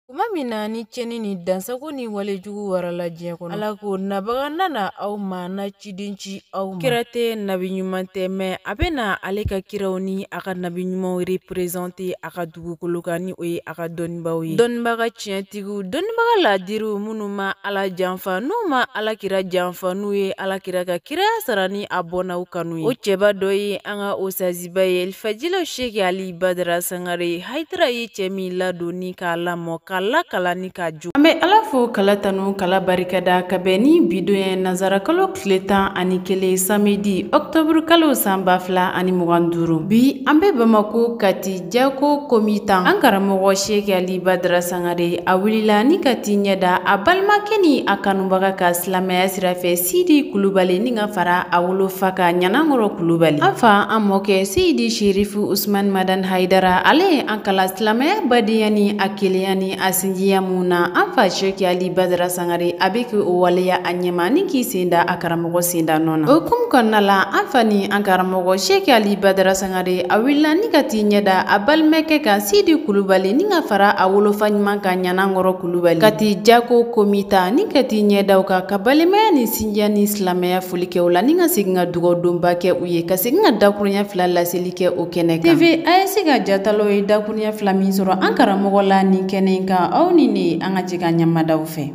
Kuma min na ni cɛni ni dansago ni walejugu warala diɲɛ kɔnɔ Ala ko nabaga nana aw ma na ciden ci aw ma kira tɛ nabi ɲuman tɛ mais a bɛna ale ka kiraw ni a ka nabi ɲumanw représenter a ka dugukolo kan ni o ye a ka dɔnnibaw ye dɔnnibaga tiɲɛtigiw dɔnnibaga ladiriw minnu ma Ala janfa n'u ma Alakira janfa n'u ye Alakira ka kiraya sara ni a bɔnnaw kanu ye o cɛba dɔ ye an ka osaziba ye Fajilo Seki Ali Badara Sangare Hayidara ye cɛ min ladon ni k'a lamɔ k'a lakala ni k'a jo an bɛ Ala fo kala tanu kala barikada ka bɛn ni bidon ye nazarakalo tile 11 samedi octobre kalo san 2025 bi an bɛ Bamako Kati Jako Komitan an karamɔgɔ Seki Ali Badara Sangare a wulila ni ka t'i ɲɛda a balimakɛ ni a kanubaga ka silamɛya sira fɛ Sidi Kulubali ni ka fara a wolofa ka Ɲanakɔrɔ Kulubali an fa an mɔkɛ Sidi Sherifu Usmani Madani Hayidara ale ye an kala silamɛya badenya ni a kelenya ni a sinjiya mun na an fa Seki Ali Badara Sangare a bɛ k'o waleya a ɲɛma ni k'i senda a karamɔgɔ senda nɔ na o hukumu kɔnɔna la an fa ni an karamɔgɔ Seki Ali Badara Sangare a wulila ni ka t'i ɲɛda a balimakɛ kan Sidi Kulubali ni ka fara a wolofa ɲuman kan Ɲanakɔrɔ Kulubali ka t'i Jako Komita ni ka t'i ɲɛda u kan ka balimaya ni sinjiya ni silamɛya foli kɛ o la ni ka segin ka dugawudonba kɛ u ye ka segin ka dakuruɲɛ 2 laseli kɛ o kɛnɛ kan TV a ye se ka jatalaw ye dakuruɲɛ 2 min sɔrɔ an karamɔgɔ la ni kɛnɛ kan aw ni ne an ka jɛ ka ɲɛmadaw fɛ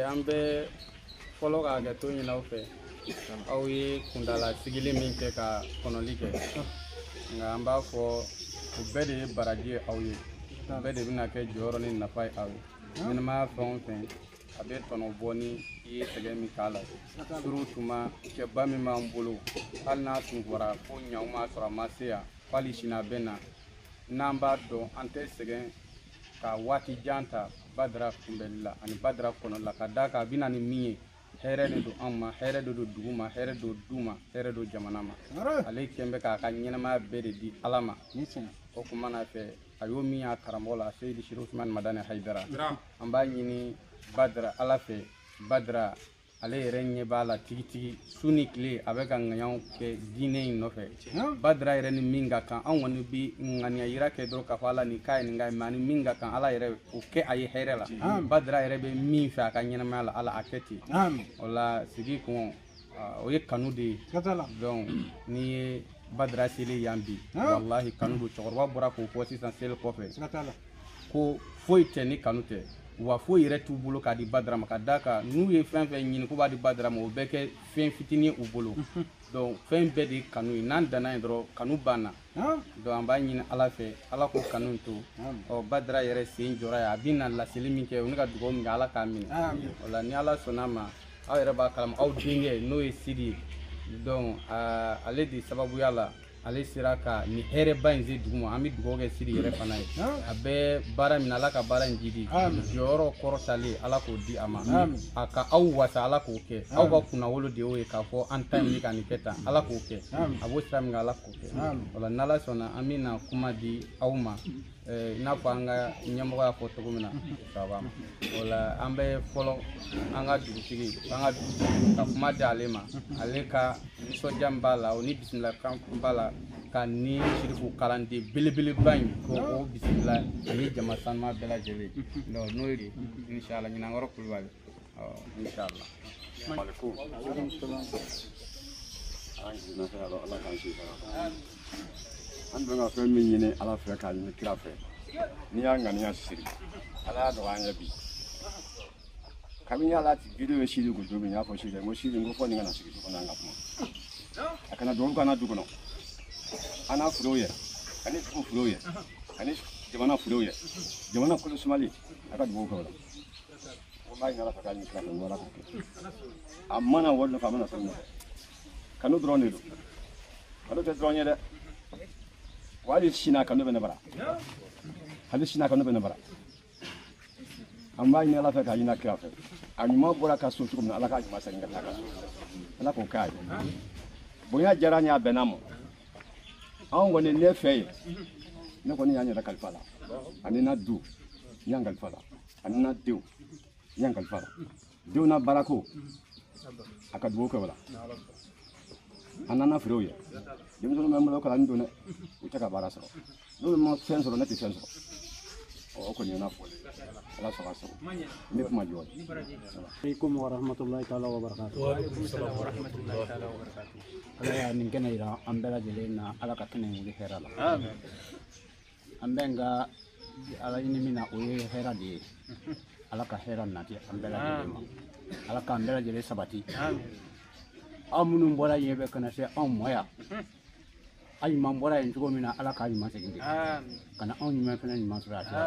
an bɛ fɔlɔ k'a kɛ to ɲinaw fɛ aw ye kundala sigili min kɛ ka kɔnɔli kɛ nka an b'a fɔ o bɛɛ de ye baraji ye aw ye o bɛɛ de bɛna kɛ jɔyɔrɔ ni nafa ye aw ye ɲɛnɛmaya fɛn o fɛn a bɛ tɔnɔ bɔ ni i ye sɛgɛn min k'a la surtout tuma cɛba min b'an bolo hali n'a tun fɔra ko ɲaw m'a sɔrɔ a ma se yan hali sini a bɛ na n'an b'a dɔn an tɛ sɛgɛn ka waati jan ta Badara kunbɛli la ani Badara kɔnɔ la ka d'a kan a bɛ na ni min ye hɛrɛ de don anw ma hɛrɛ de don dugu ma hɛrɛ don du ma hɛrɛ don jamana ma ale kɛn bɛ k'a ka ɲɛnɛmaya bɛɛ de di Ala ma o kuma na fɛ a y'o min y'a karamɔgɔ la Seydi Sherifu Usmani Madani Hayidara an b'a ɲini Badara Ala fɛ Badara ale yɛrɛ ɲɛ b'a la tigitigi su ni tile a bɛ ka ŋaɲaw kɛ diinɛ in nɔfɛ Badara yɛrɛ ni min ka kan anw kɔni bi ŋaniya yira kɛ dɔrɔn k'a fɔ Ala nin k'a ye nin k'a ye mais ani min ka kan Ala yɛrɛ o kɛ a ye hɛrɛ la Badara yɛrɛ bɛ min fɛ a ka ɲɛnamaya la Ala a kɛ ten o la sigi kun o ye kanu de ye donc n'i ye Badara seli yan bi wallahi kanu don cɛkɔrɔba bɔra k'o fɔ sisan seli kɔfɛ ko foyi tɛ ni kanu tɛ wa foyi yɛrɛ t'u bolo k'a di Badara ma ka d'a kan n'u ye fɛn fɛn ɲini k'u b'a di Badara ma o bɛ kɛ fɛn fitinin u bolo donc fɛn bɛɛ de kanu ye n'an danna yen dɔrɔn kanu banna donc an b'a ɲini Ala fɛ Ala k'o kanu to Badara yɛrɛ sen jɔra ye a bɛ na laseli min kɛ o ne ka dugawu min kɛ Ala k'a minɛ o la ni Ala sɔnn'a ma aw yɛrɛ b'a kalama aw denkɛ n'o ye Sidi ye donc ale de sababuya la ale sera ka ni hɛrɛba in se dugu ma an bɛ dugawu kɛ Sidi yɛrɛ fana ye a bɛ baara min Ala ka baara in jidi jɔyɔrɔ kɔrɔtalen Ala k'o di a ma a ka aw wasa Ala k'o kɛ aw ka kunnawolo de y'o ye k'a fɔ an ta in bɛ ka nin kɛ tan Ala k'o kɛ a b'o sira min kan Ala k'o kɛ o la n'Ala sɔnna an bɛ na kuma di aw ma i n'a fɔ an ka ɲɛmɔgɔ y'a fɔ cogo min na o la an bɛ fɔlɔ an ka dugutigi an ka dugutigi ka kuma di ale ma ale ka nisɔndiya min b'a la o ni bisimilakan b'a la ka ni Sherifu kalanden belebeleba in ko o bisimila ani jama sanuma bɛɛ lajɛlen donc n'o ye inshallah Ɲanakɔrɔ Kulubali inshallah an bɛ ka fɛn min ɲini Ala fɛ k'a ɲini kira fɛ n'i y'a ŋaniya siri Ala y'a dɔgɔya an ye bi kabini Ala video ye Sidi kun don min n y'a fɔ Sidi n ko Sidi n ko fɔ nin kana sigi so kɔnɔ an ka kuma a kana dugawu k'an na du kɔnɔ an n'a furew ye ani dugu furew ye ani jamana furew ye jamana kolo sumali a ka dugawu kɛ o la ko n b'a ɲini Ala fɛ k'a ɲini kira fɛ n ko Ala k'o kɛ a mana wari nɔfɛ a mana fɛn nɔfɛ kanu dɔrɔn de don kanu tɛ dɔrɔn ye dɛ wali sina kanu bɛ ne bara hali sina kanu bɛ ne bara an b'a ɲini Ala fɛ k'a ɲini kira fɛ a ɲuman bɔra ka so cogo min na Ala k'a ɲuman segin ka taa ka so Ala k'o k'a ye bonya diyara n ye a bɛnna ma anw kɔni ne fɛ ye ne kɔni y'an yɛrɛ kalifa la ani na du n y'an kalifa la ani na denw n y'an kalifa la denw na baarako a ka dugawu kɛ o la an nana feerew ye denmisɛnninw bɛ n bolo kalanni don dɛ u tɛ ka baara sɔrɔ n'olu ma fɛn sɔrɔ ne tɛ fɛn sɔrɔ o ko ni na fo ala sɔrɔ sɔrɔ ne kuma jɔ alaikum wa rahmatullahi ta'ala wa barakatuh wa alaikum salam wa rahmatullahi ta'ala wa barakatuh ala ya nin gana ira an bɛɛ lajɛlen na ala ka kɛnɛ wuli hɛrɛ la amen an bɛ nga ala ɲini min na o ye hɛrɛ de ye ala ka hɛrɛ nati an bɛɛ lajɛlen ma ala ka an bɛɛ lajɛlen sabati amen aw minnu bɔra yen bɛ kana se anw mɔ yan a ɲuman bɔra yen cogo min na ala k'a ɲuman segin kana anw ɲuman fana ɲuman sɔrɔ a cɛ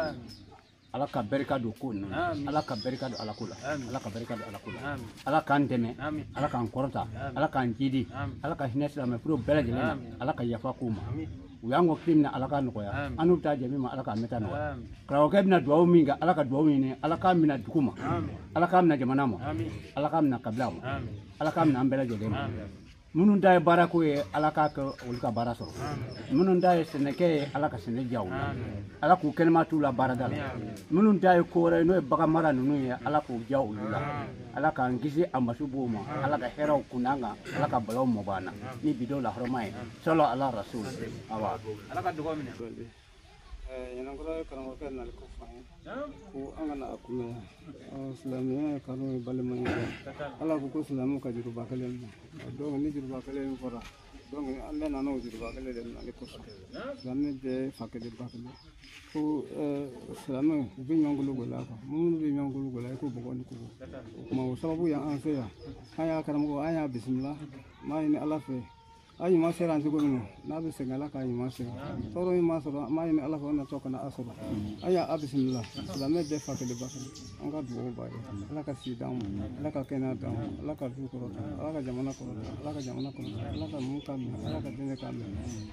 ala ka barika don ko ninnu ala ka barika don ala ko la ala ka barika don ala ko la ala k'an dɛmɛ ala k'an kɔrɔta ala k'an jidi ala ka hinɛ silamɛ furu bɛɛ lajɛlen na ala ka yafa k'u ma u y'an ko kiri min na ala ka nɔgɔya an n'u ta jɛ min ma ala k'a mɛta nɔgɔya karamɔgɔkɛ bɛna duwawu min kɛ ala ka duwawu ɲini ala k'a minɛ dugu ma ala k'a minɛ jamana ma ala k'a minɛ kabila ma ala k'a minɛ an bɛɛ lajɛlen ma minnu ta ye baara ko ye ala k'a kɛ olu ka baara sɔrɔ minnu ta ye sɛnɛkɛ ye ala ka sɛnɛ diya u la ala k'u kɛnɛma t'u la baarada la minnu ta ye ko wɛrɛ n'o ye bagan mara ninnu ye ala k'u diya olu la ala k'an kisi a masubow ma ala ka hɛrɛw kundan kan ala ka balaw mɔ b'an na ni bidenw la hɔrɔma ye sɔlɔ ala rasul awa ala ka dɔgɔ minɛ ɲɛnankɔrɔ ye karamɔgɔkɛ nali ko f'an ye ko an kana a kunbɛn silamɛya ye kanu ye balima ye ala ko ko silamɛw ka juruba kelen ma donc ni juruba kelen fɔra donc an bɛ na n'o juruba kelen de nali kosɔn silamɛ bɛɛ fa kelen ba kelen ko silamɛw u bɛ ɲɔgɔn golo golo a kan minnu bɛ ɲɔgɔn golo golo a ye ko bɔgɔ ni kogo o tuma o sababu y'an fɛ yan an y'a karamɔgɔ an y'a bisimila m'a ɲini ala fɛ a ɲuman sera an cogo min na n'a bɛ segin ala k'a ɲuman sera tɔɔrɔ min m'a sɔrɔ an m'a ɲini ala fɛ o natɔ kana a sɔrɔ an y'a bisimila silamɛ bɛɛ fa kelen ba kelen an ka dugawu b'a ye ala ka si d'an ma ala ka kɛnɛya d'an ma ala ka du kɔrɔta ala ka jamana kɔrɔta ala ka jamana kɔrɔta ala ka mun k'a minɛ ala ka diinɛ k'a minɛ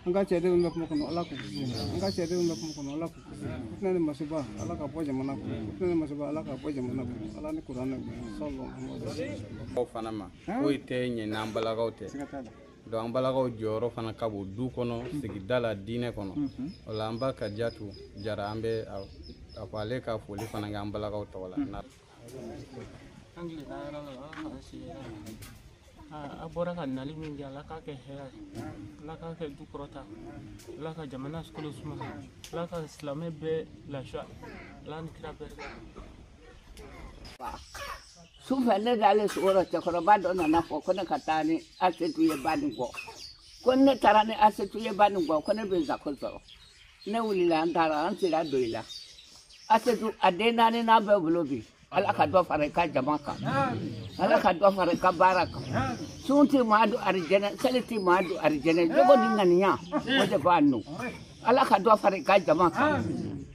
an ka cɛdenw bɛ kuma kɔnɔ ala k'u kisi an ka cɛdenw bɛ kuma kɔnɔ ala k'u kisi fitinɛ ni masiba ala ka bɔ jamana kɔnɔ fitinɛ ni masiba ala ka bɔ jamana kɔnɔ ala ni kuranɛ aw fana ma foyi tɛ ɲɛ n'an balakaw tɛ donc an balakaw jɔyɔrɔ fana ka bon du kɔnɔ sigida la diinɛ kɔnɔ o la an ba ka jatu jara an bɛ a fɔ ale ka foli fana kɛ an balakaw tɔgɔ la a bɔra ka nali min kɛ ala k'a kɛ hɛrɛ ala k'a kɛ du kɔrɔta ala ka jamana kolo suma ala ka silamɛ bɛɛ lafiya ala ni kira bɛɛ sufɛ ne dalen sogoro cɛkɔrɔba dɔ nana fɔ ko ne ka taa ni asetu ye ba nin kɔ ko ne taara ni asetu ye ba nin kɔ ko ne bɛ zako sɔrɔ ne wulila an taara an sera dɔ i la asetu a den naani n'a bɛɛ bolo bi ala ka dɔ fara i ka jama kan ala ka dɔ fara i ka baara kan sun ti maa don arijɛnɛ seli ti maa don arijɛnɛ jogo ni ŋaniya o de b'a nɔ ala ka dɔ fara i ka jama kan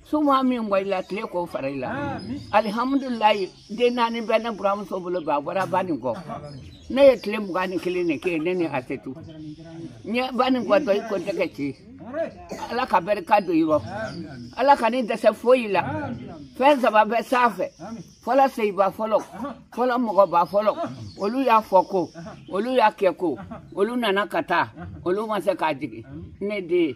suma min bɔ i la tile k'o fara i la alihamudulilayi den naani bɛ ne buramuso bolo bi a bɔra ba nin kɔ ne ye tile 21 de kɛ ne ni asetu n ye ba nin kɔ dɔ i ko tɛgɛ ci ala ka barika don i rɔ ala ka ni dɛsɛ foyi la fɛn saba bɛ sanfɛ fɔlɔ seyiba fɔlɔ fɔlɔ mɔgɔba fɔlɔ olu y'a fɔ ko olu y'a kɛ ko olu nana ka taa olu ma se k'a jigin ne den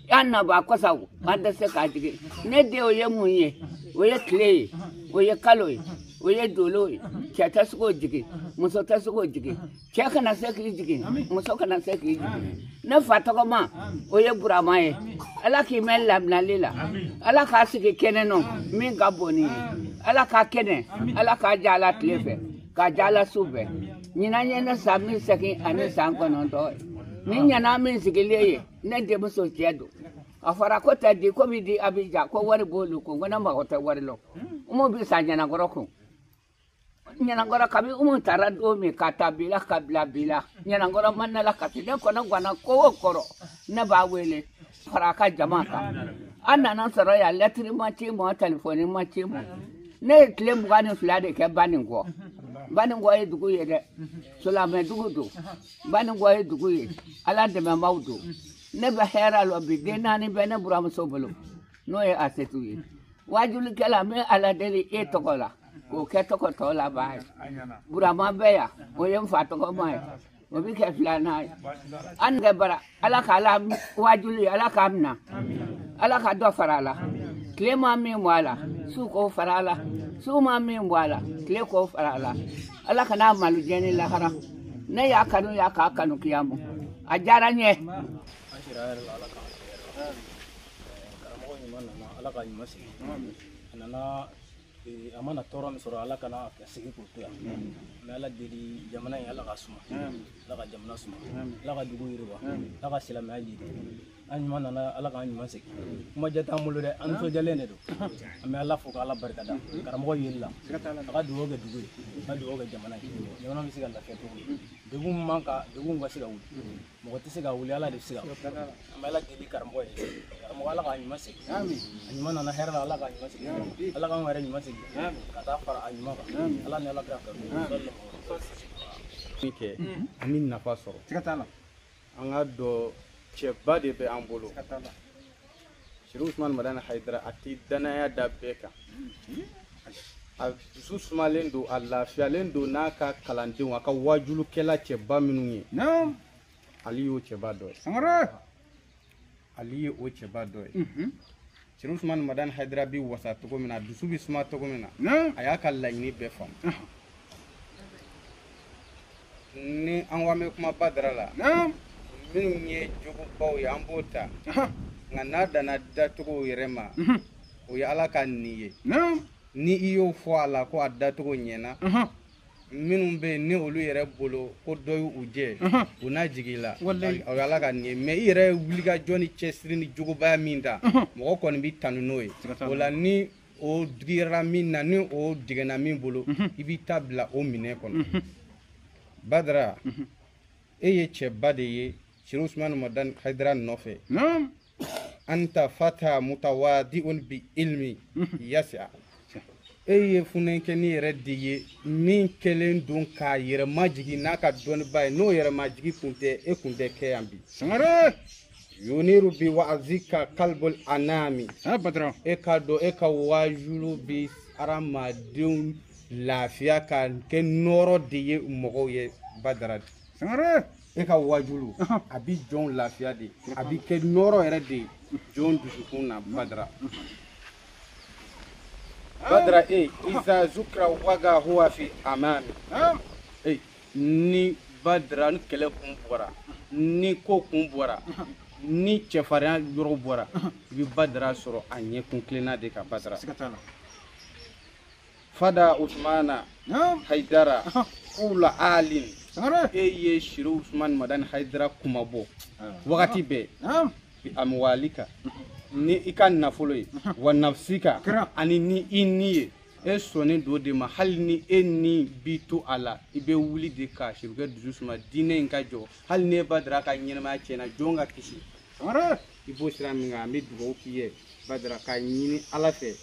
an naba kɔsaw an tɛ se k'a jigin ne den o ye mun ye o ye tile ye o ye kalo ye o ye dolo ye cɛ tɛ se k'o jigin muso tɛ se k'o jigin cɛ kana se k'i jigin muso kana se k'i jigin ne fa tɔgɔma o ye burama ye ala k'i mɛn laminali la ala k'a sigi kɛnɛ nɔ min ka bon ni ye ala k'a kɛnɛ ala k'a diya ala tile fɛ k'a diya ala su fɛ ɲinan ye ne san 8 ani san 9 ye ni ɲana min sigilen ye ne denmuso cɛ don a fɔra ko tɛ di ko bɛ di abija ko wari b'olu kun ko ne mago tɛ wari la umu bi san ɲɛnakɔrɔ kun ɲɛnakɔrɔ kabi umu taara don min ka taa bi la ka bila bi la ɲɛnakɔrɔ ma ne la kasi ne kɔnɔ ganna ko o kɔrɔ ne b'a wele fara a ka jama kan an nana sɔrɔ yan lɛtiri ma ci ma telefɔni ma ci ma ne ye tile 22 de kɛ Banikɔ Banikɔ ye dugu ye dɛ silamɛ dugu don Banikɔ ye dugu ye ala dɛmɛbaaw don ne bɛ hɛrɛ la bi den naani bɛ ne buramuso bolo n'o ye asetu ye wajulikɛla n bɛ ala deli e tɔgɔ la k'o kɛ tɔgɔ tɔ laban ye burama bɛ yan o ye n fa tɔgɔma ye o bɛ kɛ 2nan ye an kɛ bara ala k'ala wajuli ala k'a minɛ ala ka dɔ fara a la tile ma min bɔ a la su k'o fara a la su ma min bɔ a la tile k'o fara a la ala kana malujɛ ni lahara ne y'a kanu y'a k'a kanu kiyamu a diyara n ye. karamɔgɔ ɲuman nana ala ka ɲuman sigi nana a mana tɔɔrɔ min sɔrɔ ala kana sigi k'o to yan n bɛ ala deli jamana in ala ka suma ala ka jamana suma ala ka dugu yiriwa ala ka silamɛya jidi an ɲuman nana ala k'an ɲuman segin kuma jɛ t'an bolo dɛ an nisɔndiyalen de don an bɛ ala fo k'ala barikada karamɔgɔ yeli la a ka dugawu kɛ dugu ye a ka dugawu kɛ jamana ye jamana bɛ se ka lafiya cogo min degun man kan degun ka se ka wuli mɔgɔ tɛ se ka wuli ala de bɛ se ka wuli an bɛ ala deli karamɔgɔ ye karamɔgɔ ala k'an ɲuman segin a ɲuman nana hɛrɛ la ala k'an ɲuman segin ala k'an yɛrɛ ɲuman segin ka taa fara a ɲuman kan ala ni ala kira ka min kɛ an bɛ nafa sɔrɔ an ka dɔn cɛba de bɛ an bolo Sɛrifu Usumani Madani Hayidara a tɛ danaya da bɛɛ kan a dusu sumalen don a lafiyalen don n'a ka kalandenw a ka wajulukɛla cɛba minnu ye ali y'o cɛba dɔ ye ali ye o cɛba dɔ ye Sɛrifu Usumani Madani Hayidara bɛ wasa cogo min na a dusu bɛ suma cogo min na a y'a ka laɲini bɛɛ faamu ni an ko an bɛ kuma Badara la minnu ye jogobaw ye an b'o ta nka n'a danna dacogo yɛrɛ ma o ye ala ka nin ye ni i y'o fɔ a la ko a dacogo ɲɛna minnu bɛ yen ni olu yɛrɛ bolo ko dɔ y'u jɛ u n'a jigi la o ye ala ka nin ye mɛ i yɛrɛ wulikajɔ ni cɛsiri ni jogobaya min da mɔgɔ kɔni bɛ tanu n'o ye o la ni o digira min na ni o digɛna min bolo i b'i ta bila o minɛn kɔnɔ Badara e ye cɛba de ye Sɛrifu Usumani Madani Hayidara nɔfɛ anta fata mutawadi'un bi ilmi yasi'a e ye funɛnkɛni yɛrɛ de ye min kɛlen don k'a yɛrɛ majigin n'a ka dɔnniba ye n'o yɛrɛ majigin kun tɛ e kun tɛ kɛ yan bi yuniru bi wa'azika kalbul anami e ka dɔn e ka wajulu bi hadamadenw lafiya ka kɛ nɔrɔ de ye mɔgɔw ye Badara e ka wajulu a bi jɔnw lafiya de a bi kɛ nɔrɔ yɛrɛ de jɔn dusukun na Badara Badara iza zukra waga huwa fi amami ni Badara ni kɛlɛ kun bɔra ni ko kun bɔra ni cɛfarinya yɔrɔ bɔra i bi Badara sɔrɔ a ɲɛ kun kilenna de ka Badara Fada Usmana Hayidara kula alin e ye Sɛrifu Usumani Madani Hayidara kumabɔ wagati bɛɛ bi amwalika ni i ka nafolo ye wa nafsika ani ni i ni ye e sɔnnen do de ma hali ni e ni bi to a la i bɛ wuli de ka Sɛrifu kɛ dusu suma diinɛ in ka jɔ hali ni e Badara ka ɲɛnamaya tiɲɛna jɔn ka kisi i b'o sira min kan an bɛ dugawu k'i ye Badara ka ɲini ala fɛ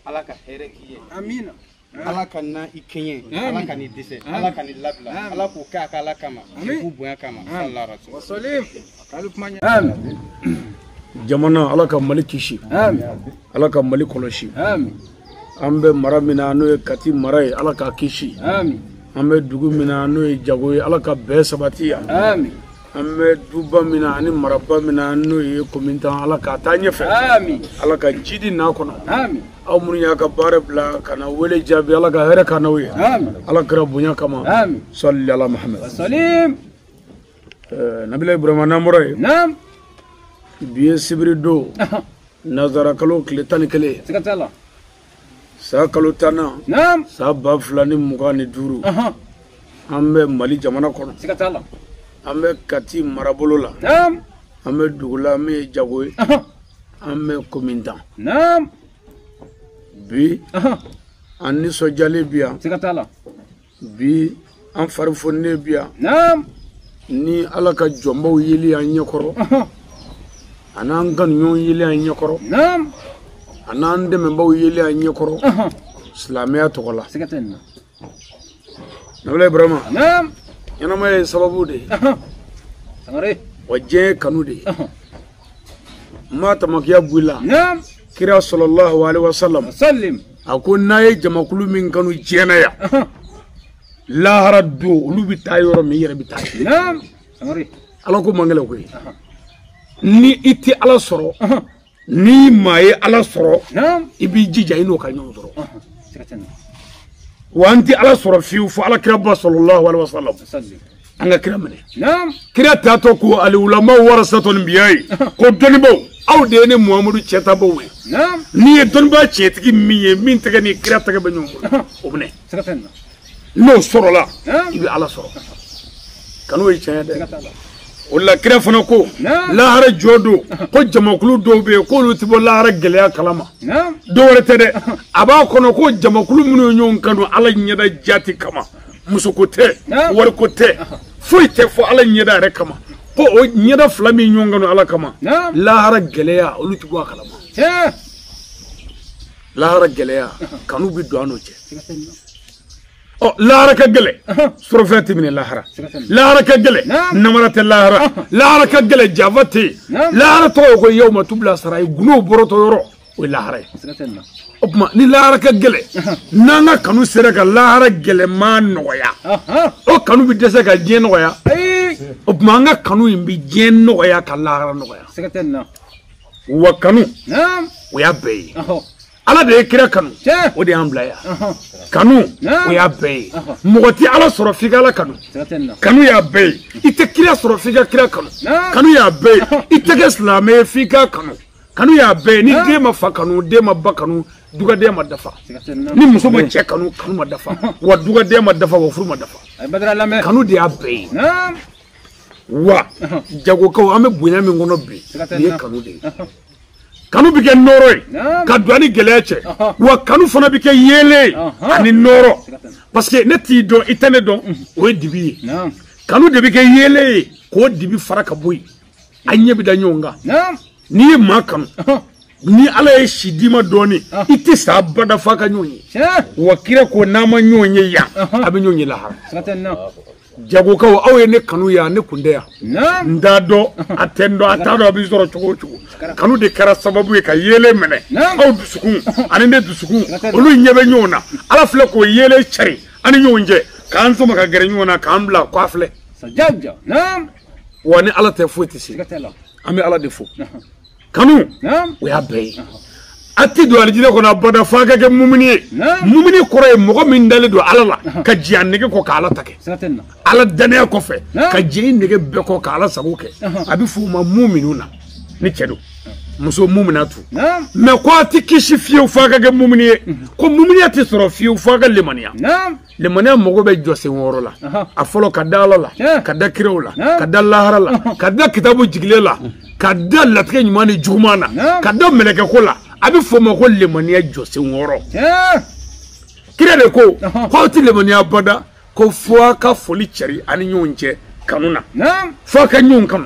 ala ka hɛrɛ k'i ye amina ala ka na i kɛɲɛ ala ka ni dɛsɛ ala ka ni labila ala k'o kɛ a ka ala kama k'u bonya kama jamana ala ka Mali kisi ala ka Mali kɔlɔsi an bɛ mara min na n'o ye Kati mara ye ala ka kisi an bɛ dugu min na n'o ye Jago ye ala ka bɛɛ sabati yan an bɛ duba min na ani maraba min na n'o ye Komintan ala ka taa ɲɛfɛ ala ka jidi n'a kɔnɔ aw minnu y'a ka baara bila ka na wele jaabi ala ka hɛrɛ ka n'aw ye ala kɛra bonya kama salli ala Muhammad Nabila Ibrahima Namora ye bi ye sibiri don nazara kalo tile 11 sa kalo 10 sa 2025 an bɛ Mali jamana kɔnɔ an bɛ Kati marabolo la an bɛ dugu la min ye Jago ye an bɛ Komintan bi an nisɔndiyalen bi yan bi an farifoninen bi yan ni ala ka jɔnbaw yeli an ɲɛkɔrɔ a n'an kanuɲɔgɔnw yeli an ɲɛkɔrɔ a n'an dɛmɛbaw yeli an ɲɛkɔrɔ silamɛya tɔgɔ la Nabila Ibrahima ɲɛnamaya ye sababu de ye wa diɲɛ ye kanu de ye ma tamakiya b'i la kira sallallahu alaihi wasallam a ko n'a ye jamakulu min kanu diɲɛna yan lahara don olu bɛ taa yɔrɔ min i yɛrɛ bɛ taa ala ko man gɛlɛn koyi ni i tɛ ala sɔrɔ ni maa ye ala sɔrɔ i b'i jija i n'o ka ɲɔgɔn sɔrɔ wa an tɛ ala sɔrɔ fiyewu fo ala kira ba sallallahu alaihi wasallam anga kira mene kira tato ko al ulama warasatul anbiya'i ko donibo aw de ne muhammadu cheta bo we ni donba chetigi miye min tege ni kira tege banyo obne no sorola ibi ala soro kanu yi chede wala kira fana ko lahara jodo ko jamakulu do be ko lutibo lahara geleya kalama do wala de aba kono ko jamakulu munu nyon kanu ala nyada jati kama musukote war kote foite fo ala nyada re kama ko o nyada flami nyon kanu ala kama lahara geleya lutibo kalama lahara geleya kanu bi do anoche oh lahara ka gele surfati min lahara ka gele namarate lahara ka gele javati lahara to ko yawma tubla saray guno boroto yoro o lahara opma ni lahara ka gele nanga kanu sereka lahara gele man noya o kanu bi dese ka jien noya opma nga kanu imbi jien noya ka lahara noya wa kanu o ya bey ala de kira kanu o de amblaya kanu o ya bey mogoti ala soro figa ala kanu kanu ya bey ite kira soro figa kira kanu ya bey ite ke islame figa kanu ya bey ni de ma fa kanu de ma ba kanu duga de ma dafa ni muso ma che kanu ma dafa wa duga de ma dafa wa furu ma dafa kanu de ya bey wa jago ko ame bunya mi ngono bi ni kanu de kanu bike noroy ka duani geleche wa kanu fana bike yele ani noro parce que neti do itane don o dibi kanu de bike yele ko dibi faraka boy anye bi da nyonga ni ma kanu ni ala e shidima doni iti sabada faka nyonyi wa kire ko nama nyonye ya abi nyonyi la har jago ka awe ne kanu ya ne kundeya ndado atendo atado abi zoro chugo kanu de kara sababu ka yele mene aw dusukun ani ne dusukun olu nyebe nyona ala fle ko yele chari ani nyonje kan so maka gere nyona kan bla ko afle sajaja wani ala te futi si ami ala de fu kanu we abe ati do aljina ko na bada faga ke mumini kore mo min dale do alala ka jiannege ko kala take ala dane ko fe ka jinnege be ko kala sabuke abi fu ma muminuna ni cedo muso muminatu me ko ati kishi fiu faga ke mumini ko mumini ati soro fiu faga lemania mo go be jose worola afolo ka dalala ka dakirola ka dallaharala ka da kitabu jiglela ka dalla tke nyumani jumana ka do meleke kola abi foma ko lemania jose woro kirele ko ko ti lemania bada ko fo ka foli cheri ani nyonje kanuna fo ka nyon kanu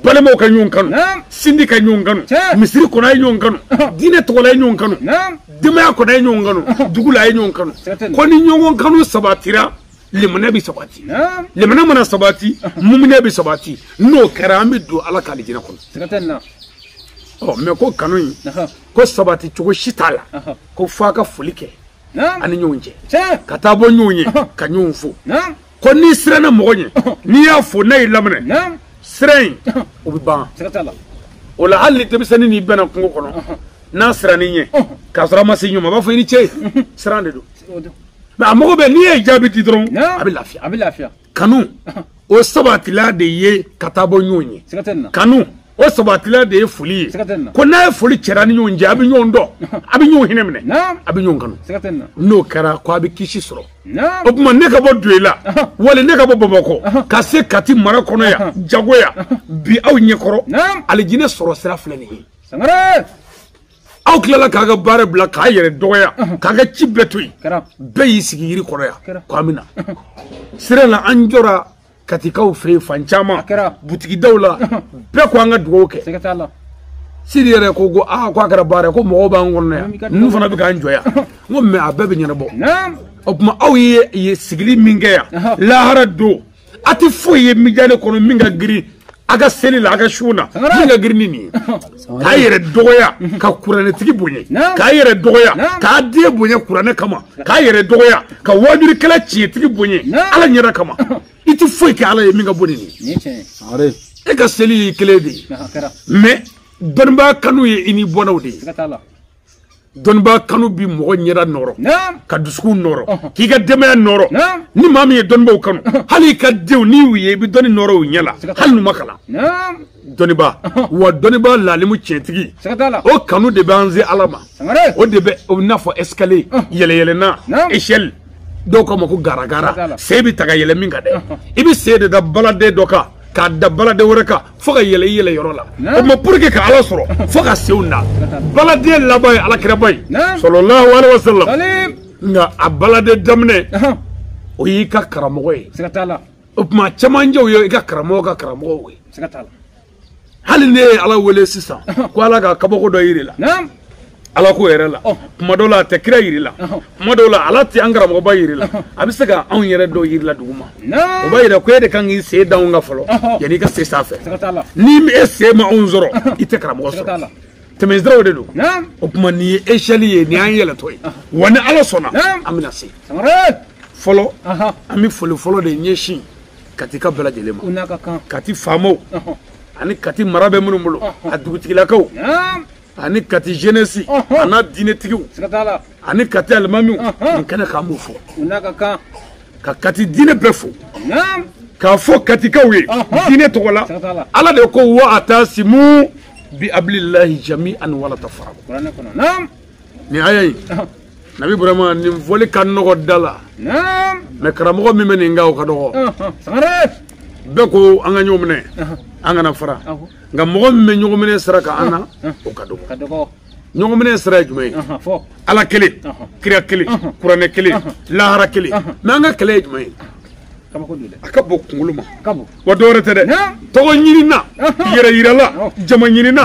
balemo ka nyon kanu sindi ka nyon kanu misiri ko na nyon kanu dine to la nyon kanu dima ko na nyon kanu dugula nyon kanu ko ni nyon kanu sabatira lemana bi sabati lemana mana sabati mumine bi sabati no karami do ala ka lijina kono oh me ko kanu ko sabati chugo shitala ko faka fulike ani nyonje katabo nyonye ka nyonfu ko ni sirena mogonye ni ya fo na ilamne sirain obiba ola halli tebisani ni bana ko kono na sirani nye ka sura masinyo ma ba fo ni che sirande do ba mogo be ni e jabiti dron abi lafia kanu o sabati la de ye katabo nyonye kanu o sabatila de fuli ko na fuli cerani nyon jabi nyon do abi nyon hinemne abi nyon kanu no kara ko abi kishi soro o kuma ne ka bo duela wala ne ka bo boboko ka se kati mara kono ya jagoya bi aw nyekoro alijine soro sira flani sangare aw klala kaga bare bla ka yere doya kaga cibetui be yisigi yiri kono ya ko amina sira la anjora katika ufe fanchama butiki dawla be ko anga duwoke sidi yere ko go ko akara bare ko mo ba ngonna ya nu fana be kan joya ngo me ababe nyana bo opma aw ye sigili mingeya la harado ati foye migane kono minga giri aga seli la aga shuna minga giri nini ka yere doya ka kurane tigi bonye ka yere doya ka de bonye kurane kama ka yere doya ka wajuri kala ci tigi bonye ala nyara kama iti foi ke ala minga bonini are e ka seli keledi me donba kanu ye ini bonawde dɔnniba kanu bi mɔgɔ ɲɛda nɔrɔ ka dusukun nɔrɔ k'i ka denbaya nɔrɔ ni maa min ye dɔnnibaw kanu hali i ka denw n'i y'u ye i bɛ dɔnni nɔrɔ u ɲɛ la hali n'u ma kalan dɔnniba wa dɔnniba lalimu tiɲɛtigi o kanu de b'an se ala ma o de bɛ o n'a fɔ escalier yɛlɛyɛlɛnna échelle dɔw k'a ma ko garagara sen bɛ ta ka yɛlɛ min kan dɛ i bɛ sen de da baladen dɔ kan k'a da baladen wɛrɛ kan fo ka yɛlɛ i yɛlɛ yɔrɔ la o ma pour que ka ala sɔrɔ fo ka senw na baladen laban ye alakiraba ye sallallahu alaihi wasallam nka a baladen daminɛ o y'i ka karamɔgɔ ye o tuma cɛmancɛw ye i ka karamɔgɔ ka karamɔgɔw ye hali ne ye ala wele sisan ko ala ka kabako dɔ yiri la ala ko yɛrɛ la kuma dɔw la a tɛ kira yiri la kuma dɔw la ala tɛ an karamɔgɔba yiri la a bɛ se ka anw yɛrɛ dɔw yiri la duguma o b'a yira ko e de kan k'i sen da anw ka fɔlɔ yanni i ka se sanfɛ ni e sen ma anw sɔrɔ i tɛ karamɔgɔ sɔrɔ tɛmɛsiraw de don o tuma nin ye échelle ye nin y'an yɛlɛtɔ ye wa ni ala sɔnna an bɛna se fɔlɔ an bɛ foli fɔlɔ de ɲɛsin kati ka bɛɛ lajɛlen ma kati faamaw ani kati mara bɛ minnu bolo a dugutigilakaw ani kati jeunesse ana diinɛtigiw ani kati alimamiw nin kɛnɛ kan b'o fɔ ka kati diinɛ bɛɛ fo k'a fɔ katikaw ye diinɛ tɔgɔ la ala de ko wa atasimu bi ablillahi jami'an wala tafarraqu ni aya in nabi burama nin fɔli ka nɔgɔ da la mais karamɔgɔ min bɛ nin kan o ka dɔgɔ bɛɛ ko an ka ɲɔgɔn minɛ an kana fara nka mɔgɔ min bɛ ɲɔgɔn minɛ sira kan an na o ka dɔgɔ ɲɔgɔn minɛ sira ye jumɛn ye ala kelen kira kelen kuranɛ kelen lahara kelen mɛ an ka kɛlɛ ye jumɛn ye a ka bɔ kunkolo ma wa dɔwɛrɛ tɛ dɛ tɔgɔ ɲinina yɛrɛ yirala jama ɲinina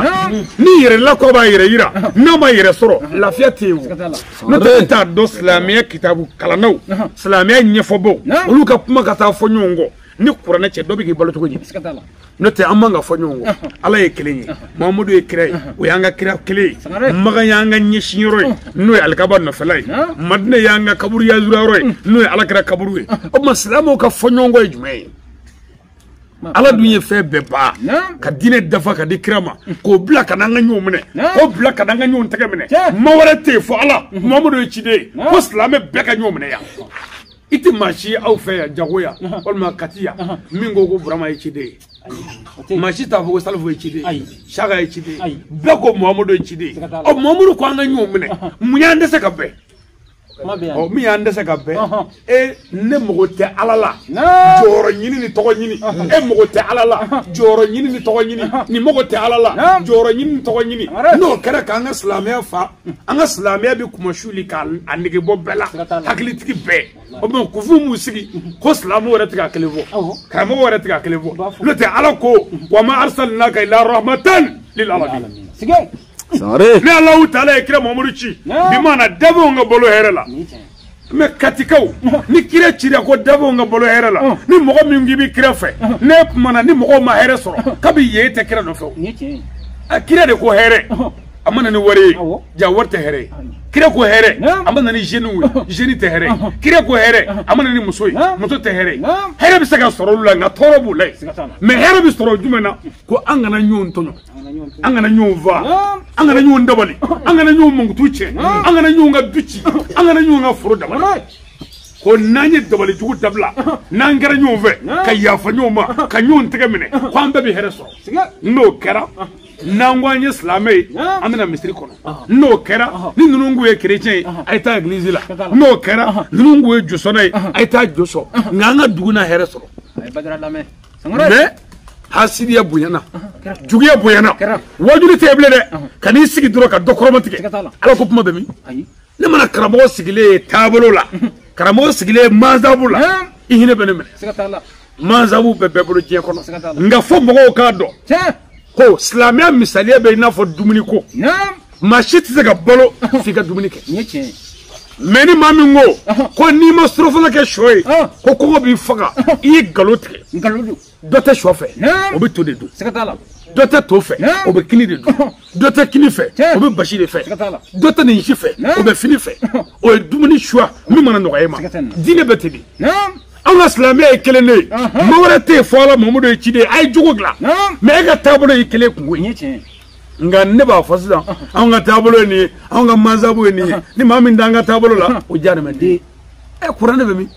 ni yɛrɛla kɔ b'a yɛrɛ yira n'a ma yɛrɛ sɔrɔ lafiya tɛ yen o n'o tɛ e t'a dɔn silamɛya kitabu kalannaw silamɛya ɲɛfɔbaw olu ka kuma ka taa fɔ ɲɔgɔn kɔ ni kuranɛ cɛ dɔ bɛ k'i balo cogo di n'o tɛ an man ka fɔ ɲɔgɔn kɔ ala ye kelen ye mahamadu ye kira ye o y'an ka kira kelen ye magan y'an ka ɲɛsinyɔrɔ ye n'o ye alikaba nɔfɛla ye madina y'an ka kaburu yazurayɔrɔ ye n'o ye alakira kaburu ye o tuma silamɛw ka fɔ ɲɔgɔn kɔ ye jumɛn ye ala dun ye fɛn bɛɛ ban ka diinɛ dafa ka di kira ma k'o bila ka n'an ka ɲɔgɔn minɛ k'o bila ka n'an ka ɲɔgɔn tɛgɛ minɛ maa wɛrɛ tɛ yen fɔ ala mahamadu ye ciden ye ko silamɛ bɛɛ ka ɲɔgɔn minɛ yan i tɛ maa si ye aw fɛ yan jagoya walima kati yan min ko burama ye ciden ye maa si t'a fɔ ko salifu ye ciden ye saka ye ciden ye bɛɛ ko mahamadu ye ciden ye ɔ mahamadu ko an ka ɲɔgɔn minɛ mun y'an dɛsɛ ka bɛn ɔ min y'an dɛsɛ ka bɛn e ne mago tɛ ala la jɔyɔrɔ ɲini ni tɔgɔ ɲini e mago tɛ ala la jɔyɔrɔ ɲini ni tɔgɔ ɲini ni mago tɛ ala la jɔyɔrɔ ɲini ni tɔgɔ ɲini n'o kɛra k'an ka silamɛya fa an ka silamɛya bɛ kumasuli k'a nege bɔ bɛɛ la hakilitigi bɛɛ o tuma kufu m'u sigi ko silamɛw yɛrɛ tɛ ka kelen fɔ karamɔgɔw yɛrɛ tɛ ka kelen fɔ n'o tɛ ala ko wa ma arsalinaka ila rahmatan lil alamin ni alahu taala ye kira mamadu ci bi mana dabaw ka bolo hɛrɛ la mɛ katikaw ni kira cira ko dabaw ka bolo hɛrɛ la ni mɔgɔ min k'i bi kira fɛ ne kumana ni mɔgɔw ma hɛrɛ sɔrɔ kabi ye tɛ kira nɔfɛ a kira de ko hɛrɛ a ma na ni wari ye ja wari tɛ hɛrɛ ye kira ko hɛrɛ a ma na ni jeune ye jeune tɛ hɛrɛ ye kira ko hɛrɛ a ma na ni muso ye muso tɛ hɛrɛ ye hɛrɛ bɛ se ka sɔrɔ olu la nka tɔɔrɔ b'u la yen mɛ hɛrɛ bɛ sɔrɔ jumɛn na ko an kana ɲɔgɔn tɔɲɔ an kana ɲɔgɔn fa an kana ɲɔgɔn dabali an kana ɲɔgɔn mankutu cɛ an kana ɲɔgɔn ka du ci an kana ɲɔgɔn ka foro dabali ko n'an ye dabali jugu dabila n'an kɛra ɲɔgɔn fɛ ka yafa ɲɔgɔn ma ka ɲɔgɔn tɛgɛ minɛ ko an bɛɛ bɛ hɛrɛ sɔrɔ n'o kɛra n'an ko an ye silamɛ ye an bɛna misiri kɔnɔ n'o kɛra ni ninnu kun ye kerecɛn ye a ye taa egilizi la n'o kɛra ninnu kun ye josɔnna ye a ye taa josɔ nka an ka dugu n'a hɛrɛ sɔrɔ mɛ hasidiya bonyana juguya bonyana wajulu tɛ bilen dɛ ka n'i sigi dɔrɔn ka dɔ kɔrɔma tigɛ ala ko kuma bɛ min ne mana karamɔgɔ sigilen ye taabolo la karamɔgɔ sigilen ye mansabu la i hinɛ bɛ ne minɛ mansabu bɛ bɛɛ bolo diɲɛ kɔnɔ nka fɔ mɔgɔw k'a dɔn ko silamɛya misaliya bɛ i n'a fɔ dumuni ko maa si tɛ se ka balo f'i ka dumuni kɛ mɛ ni maa min ko n'i ma surafana kɛ sɔ ye ko kɔngɔ b'i faga i ye nkalon tigɛ dɔ tɛ sɔ fɛ o bɛ to de dun dɔ tɛ to fɛ o bɛ kini de dun dɔ tɛ kini fɛ o bɛ basi de fɛ dɔ tɛ nin si fɛ o bɛ fini fɛ o ye dumuni suwa min mana nɔgɔya i ma diinɛ bɛ ten de an ka silamɛya ye kelen de ye maa wɛrɛ tɛ yen fɔ ala mahamadu ye ciden ye a ye jogo dilan mɛ e ka taabolo ye kelen kungo ye nga ne b'a fɔ sisan anw ka taabolo ye nin ye anw ka mansabu ye nin ye ni maa min t'an ka taabolo la o diyadamaden kuranɛ bɛ min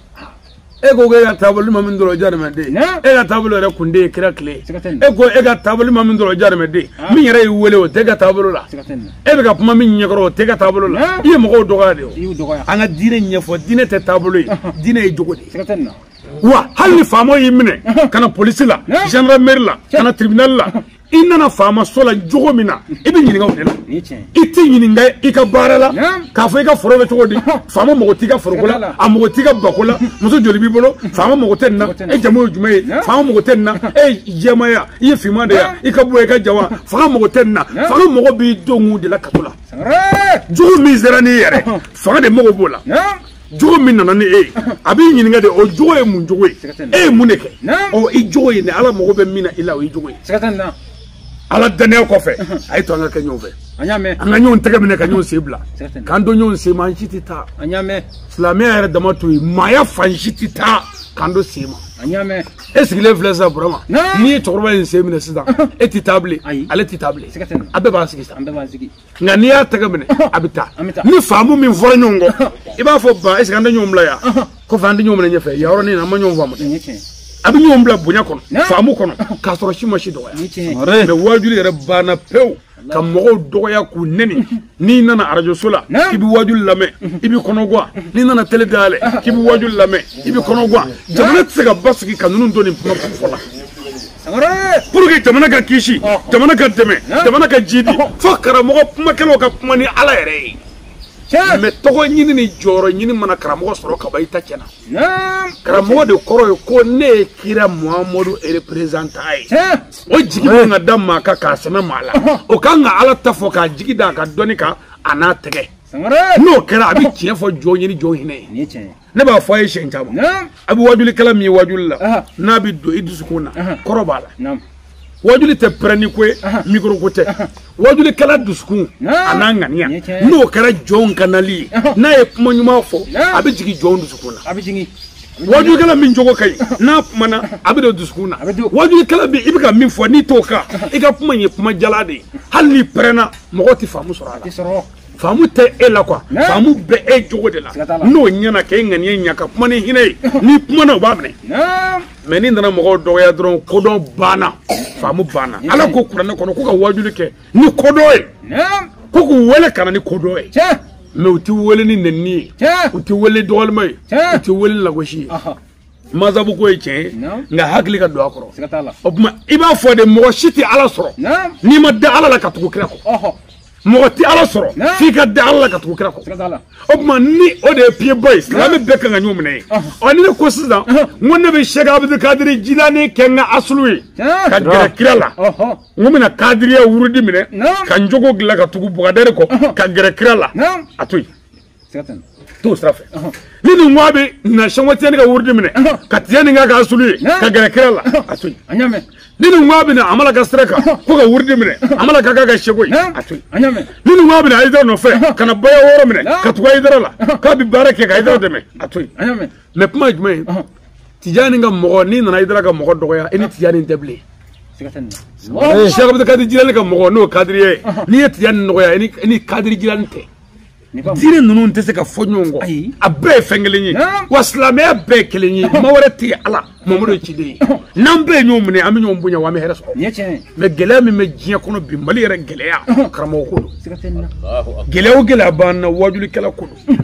e ko e ka taabolo ma min dɔrɔn o diyadamaden e ka taabolo yɛrɛ kun de ye kira tile e ko e ka taabolo ma min dɔrɔn o diyadamaden min yɛrɛ y'i wele o tɛ ka taabolo la e bɛ ka kuma min ɲɛkɔrɔ o tɛ ka taabolo la i ye mɔgɔw dɔgɔya de o an ka diinɛ ɲɛfɔ diinɛ tɛ taabolo ye diinɛ ye jogo de ye wa hali ni faama y'i minɛ ka na polisi la gendarmerie la ka na tribunal la i nana faama so la jogo min na i bɛ ɲininka o de la i tɛ ɲininka i ka baara la k'a fɔ i ka foro bɛ cogo di faama mago t'i ka foroko la a mago t'i ka bako la muso joli b'i bolo faama mago tɛ nin na e jamu ye jumɛn ye faama mago tɛ nin na e ye jɛmaya i ye finman de ya i ka bɔ i ka jawa faama mago tɛ nin na faama mago b'i denw de la kato la jogo min sera n'i yɛrɛ faama de mago b'o la jogo min nana ni e a b'i ɲininka de o jogo ye mun jogo ye e ye mun de kɛ ɔ i jogo ye nin ala mago bɛ min na i la o ye jogo ye ala danaya kɔfɛ a ye to an ka kɛ ɲɔgɔn fɛ an ka ɲɔgɔn tɛgɛ minɛ ka ɲɔgɔn sen bila k'an don ɲɔgɔn sen ma an si tɛ taa silamɛya yɛrɛ dama to yen maaya fan si tɛ taa k'an don sen ma e sigilen filɛ sisan Burama n'i ye cɛkɔrɔba in sen minɛ sisan e tɛ taa bilen ale tɛ taa bilen a bɛɛ b'a sigi sisan nka n'i y'a tɛgɛ minɛ a bɛ taa ni faamu min fɔra ɲɔgɔn kɔ i b'a fɔ ba est-ce que an tɛ ɲɔgɔn bila yan kɔfɛ an tɛ ɲɔgɔn minɛ ɲɛfɛ yan yɔrɔnin na an ma ɲɔgɔn faamu a bɛ ɲɔgɔn bila bonya kɔnɔ faamu kɔnɔ k'a sɔrɔ si ma si dɔgɔya mɛ wajuli yɛrɛ banna pewu ka mɔgɔw dɔgɔya k'u nɛni n'i nana arajoso la k'i bɛ wajuli lamɛn i bɛ kɔnɔguwa n'i nana télé dayɛlɛ k'i bɛ wajuli lamɛn i bɛ kɔnɔguwa jamana tɛ se ka basigi ka ninnu to nin kuma fɔ la pour que jamana ka kisi jamana ka dɛmɛ jamana ka jidi fo karamɔgɔ kumakɛlaw ka kuma ni ala yɛrɛ ye mɛ tɔgɔ ɲini ni jɔyɔrɔ ɲini mana karamɔgɔ sɔrɔ ka ban i ta tiɲɛna karamɔgɔ de kɔrɔ ye ko ne ye kira Muhamadu représentant ye o jigi man ka da maa kan k'a sɛmɛ maa la o kan ka ala ta fɔ k'a jigi da a ka dɔnni kan a n'a tɛgɛ n'o kɛra a bɛ tiɲɛ fɔ jɔn ye ni jɔn hinɛ ye ne b'a fɔ a ye siɲɛ caman a bɛ wajulikɛla min ye wajuli la n'a bɛ don i dusukun na kɔrɔ b'a la wajuli tɛ pɛrɛnni ko ye micro ko tɛ wajulikɛla dusukun a n'a ŋaniya n'o kɛra jɔn kanali ye n'a ye kuma ɲuman fɔ a bɛ jigin jɔn dusukun na wajulikɛla min jogo ka ɲi n'a kumana a bɛ don dusukun na wajulikɛla bɛ i bɛ ka min fɔ n'i t'o kan i ka kuma ye kuma jala de ye hali n'i pɛrɛnna mɔgɔ tɛ faamu sɔrɔ a la faamu tɛ e la quoi faamu bɛ e jogo de la n'o ɲɛna k'e ŋaniya ɲa ka kuma ni hinɛ ye n'i kumana o b'a minɛ mɛ n'i nana mɔgɔw dɔgɔya dɔrɔn kodɔn banna faamu banna ala ko kuranɛ kɔnɔ ko ka wajuli kɛ ni kodɔn ye ko k'u wele ka na ni kodɔn ye mɛ u tɛ wele ni nɛnini ye u tɛ wele dɔgɔlima ye u tɛ wele lagosi ye masabu ko ye tiɲɛ ye nka hakili ka don a kɔrɔ o tuma i b'a fɔ de mɔgɔ si tɛ ala sɔrɔ n'i ma da ala la ka tugu kira kɔ mɔgɔ tɛ ala sɔrɔ f'i ka da ala la ka tugu kira kɔ o tuma ni o de ye pied bɔ ye silamɛ bɛɛ kan ka ɲɔgɔn minɛ ye ɔ ni ne ko sisan n ko ne bɛ Sheikh Abdul Kadiri Jilani kɛ n ka asulu ye ka gɛrɛ kira la n ko bɛna kadiriya wurudi minɛ ka n jogo dilan ka tugu Bukadari kɔ ka gɛrɛ kira la a to yen t'o sira fɛ ni nin ko a bɛ na Seku Tijani ka wurudi minɛ ka Tijani k'a ka asulu ye ka gɛrɛ kira la a to yen ni nin ko a bɛ na Amala ka sira kan ko ka wurudi minɛ Amala ka k'a ka Seku ye a to yen ni nin ko a bɛ na Hayidara nɔfɛ ka na Baya Wɔɔrɔ minɛ ka tugu Hayidara la k'a bɛ baara kɛ ka Hayidara dɛmɛ a to yen mɛ kuma ye jumɛn ye Tijani ka mɔgɔ n'i nana Hayidara ka mɔgɔ dɔgɔya i ni Tijani tɛ bilen Sheikh Abdul Kadiri Jilani ka mɔgɔ n'o kadiriya ye n'i ye Tijani nɔgɔya i ni Kadiri Jilani tɛ diinɛ ninnu tɛ se ka fɔ ɲɔgɔn kɔ a bɛɛ ye fɛn kelen ye wa silamɛya bɛɛ ye kelen ye maa wɛrɛ tɛ ala Mamadu ye ciden ye n'an bɛɛ ye ɲɔgɔn minɛ an bɛ ɲɔgɔn bonya wa an bɛ hɛrɛ sɔrɔ mɛ gɛlɛya min bɛ diɲɛ kɔnɔ bi Mali yɛrɛ gɛlɛya karamɔgɔ ko don gɛlɛya o gɛlɛya b'an na wajulikɛla ko don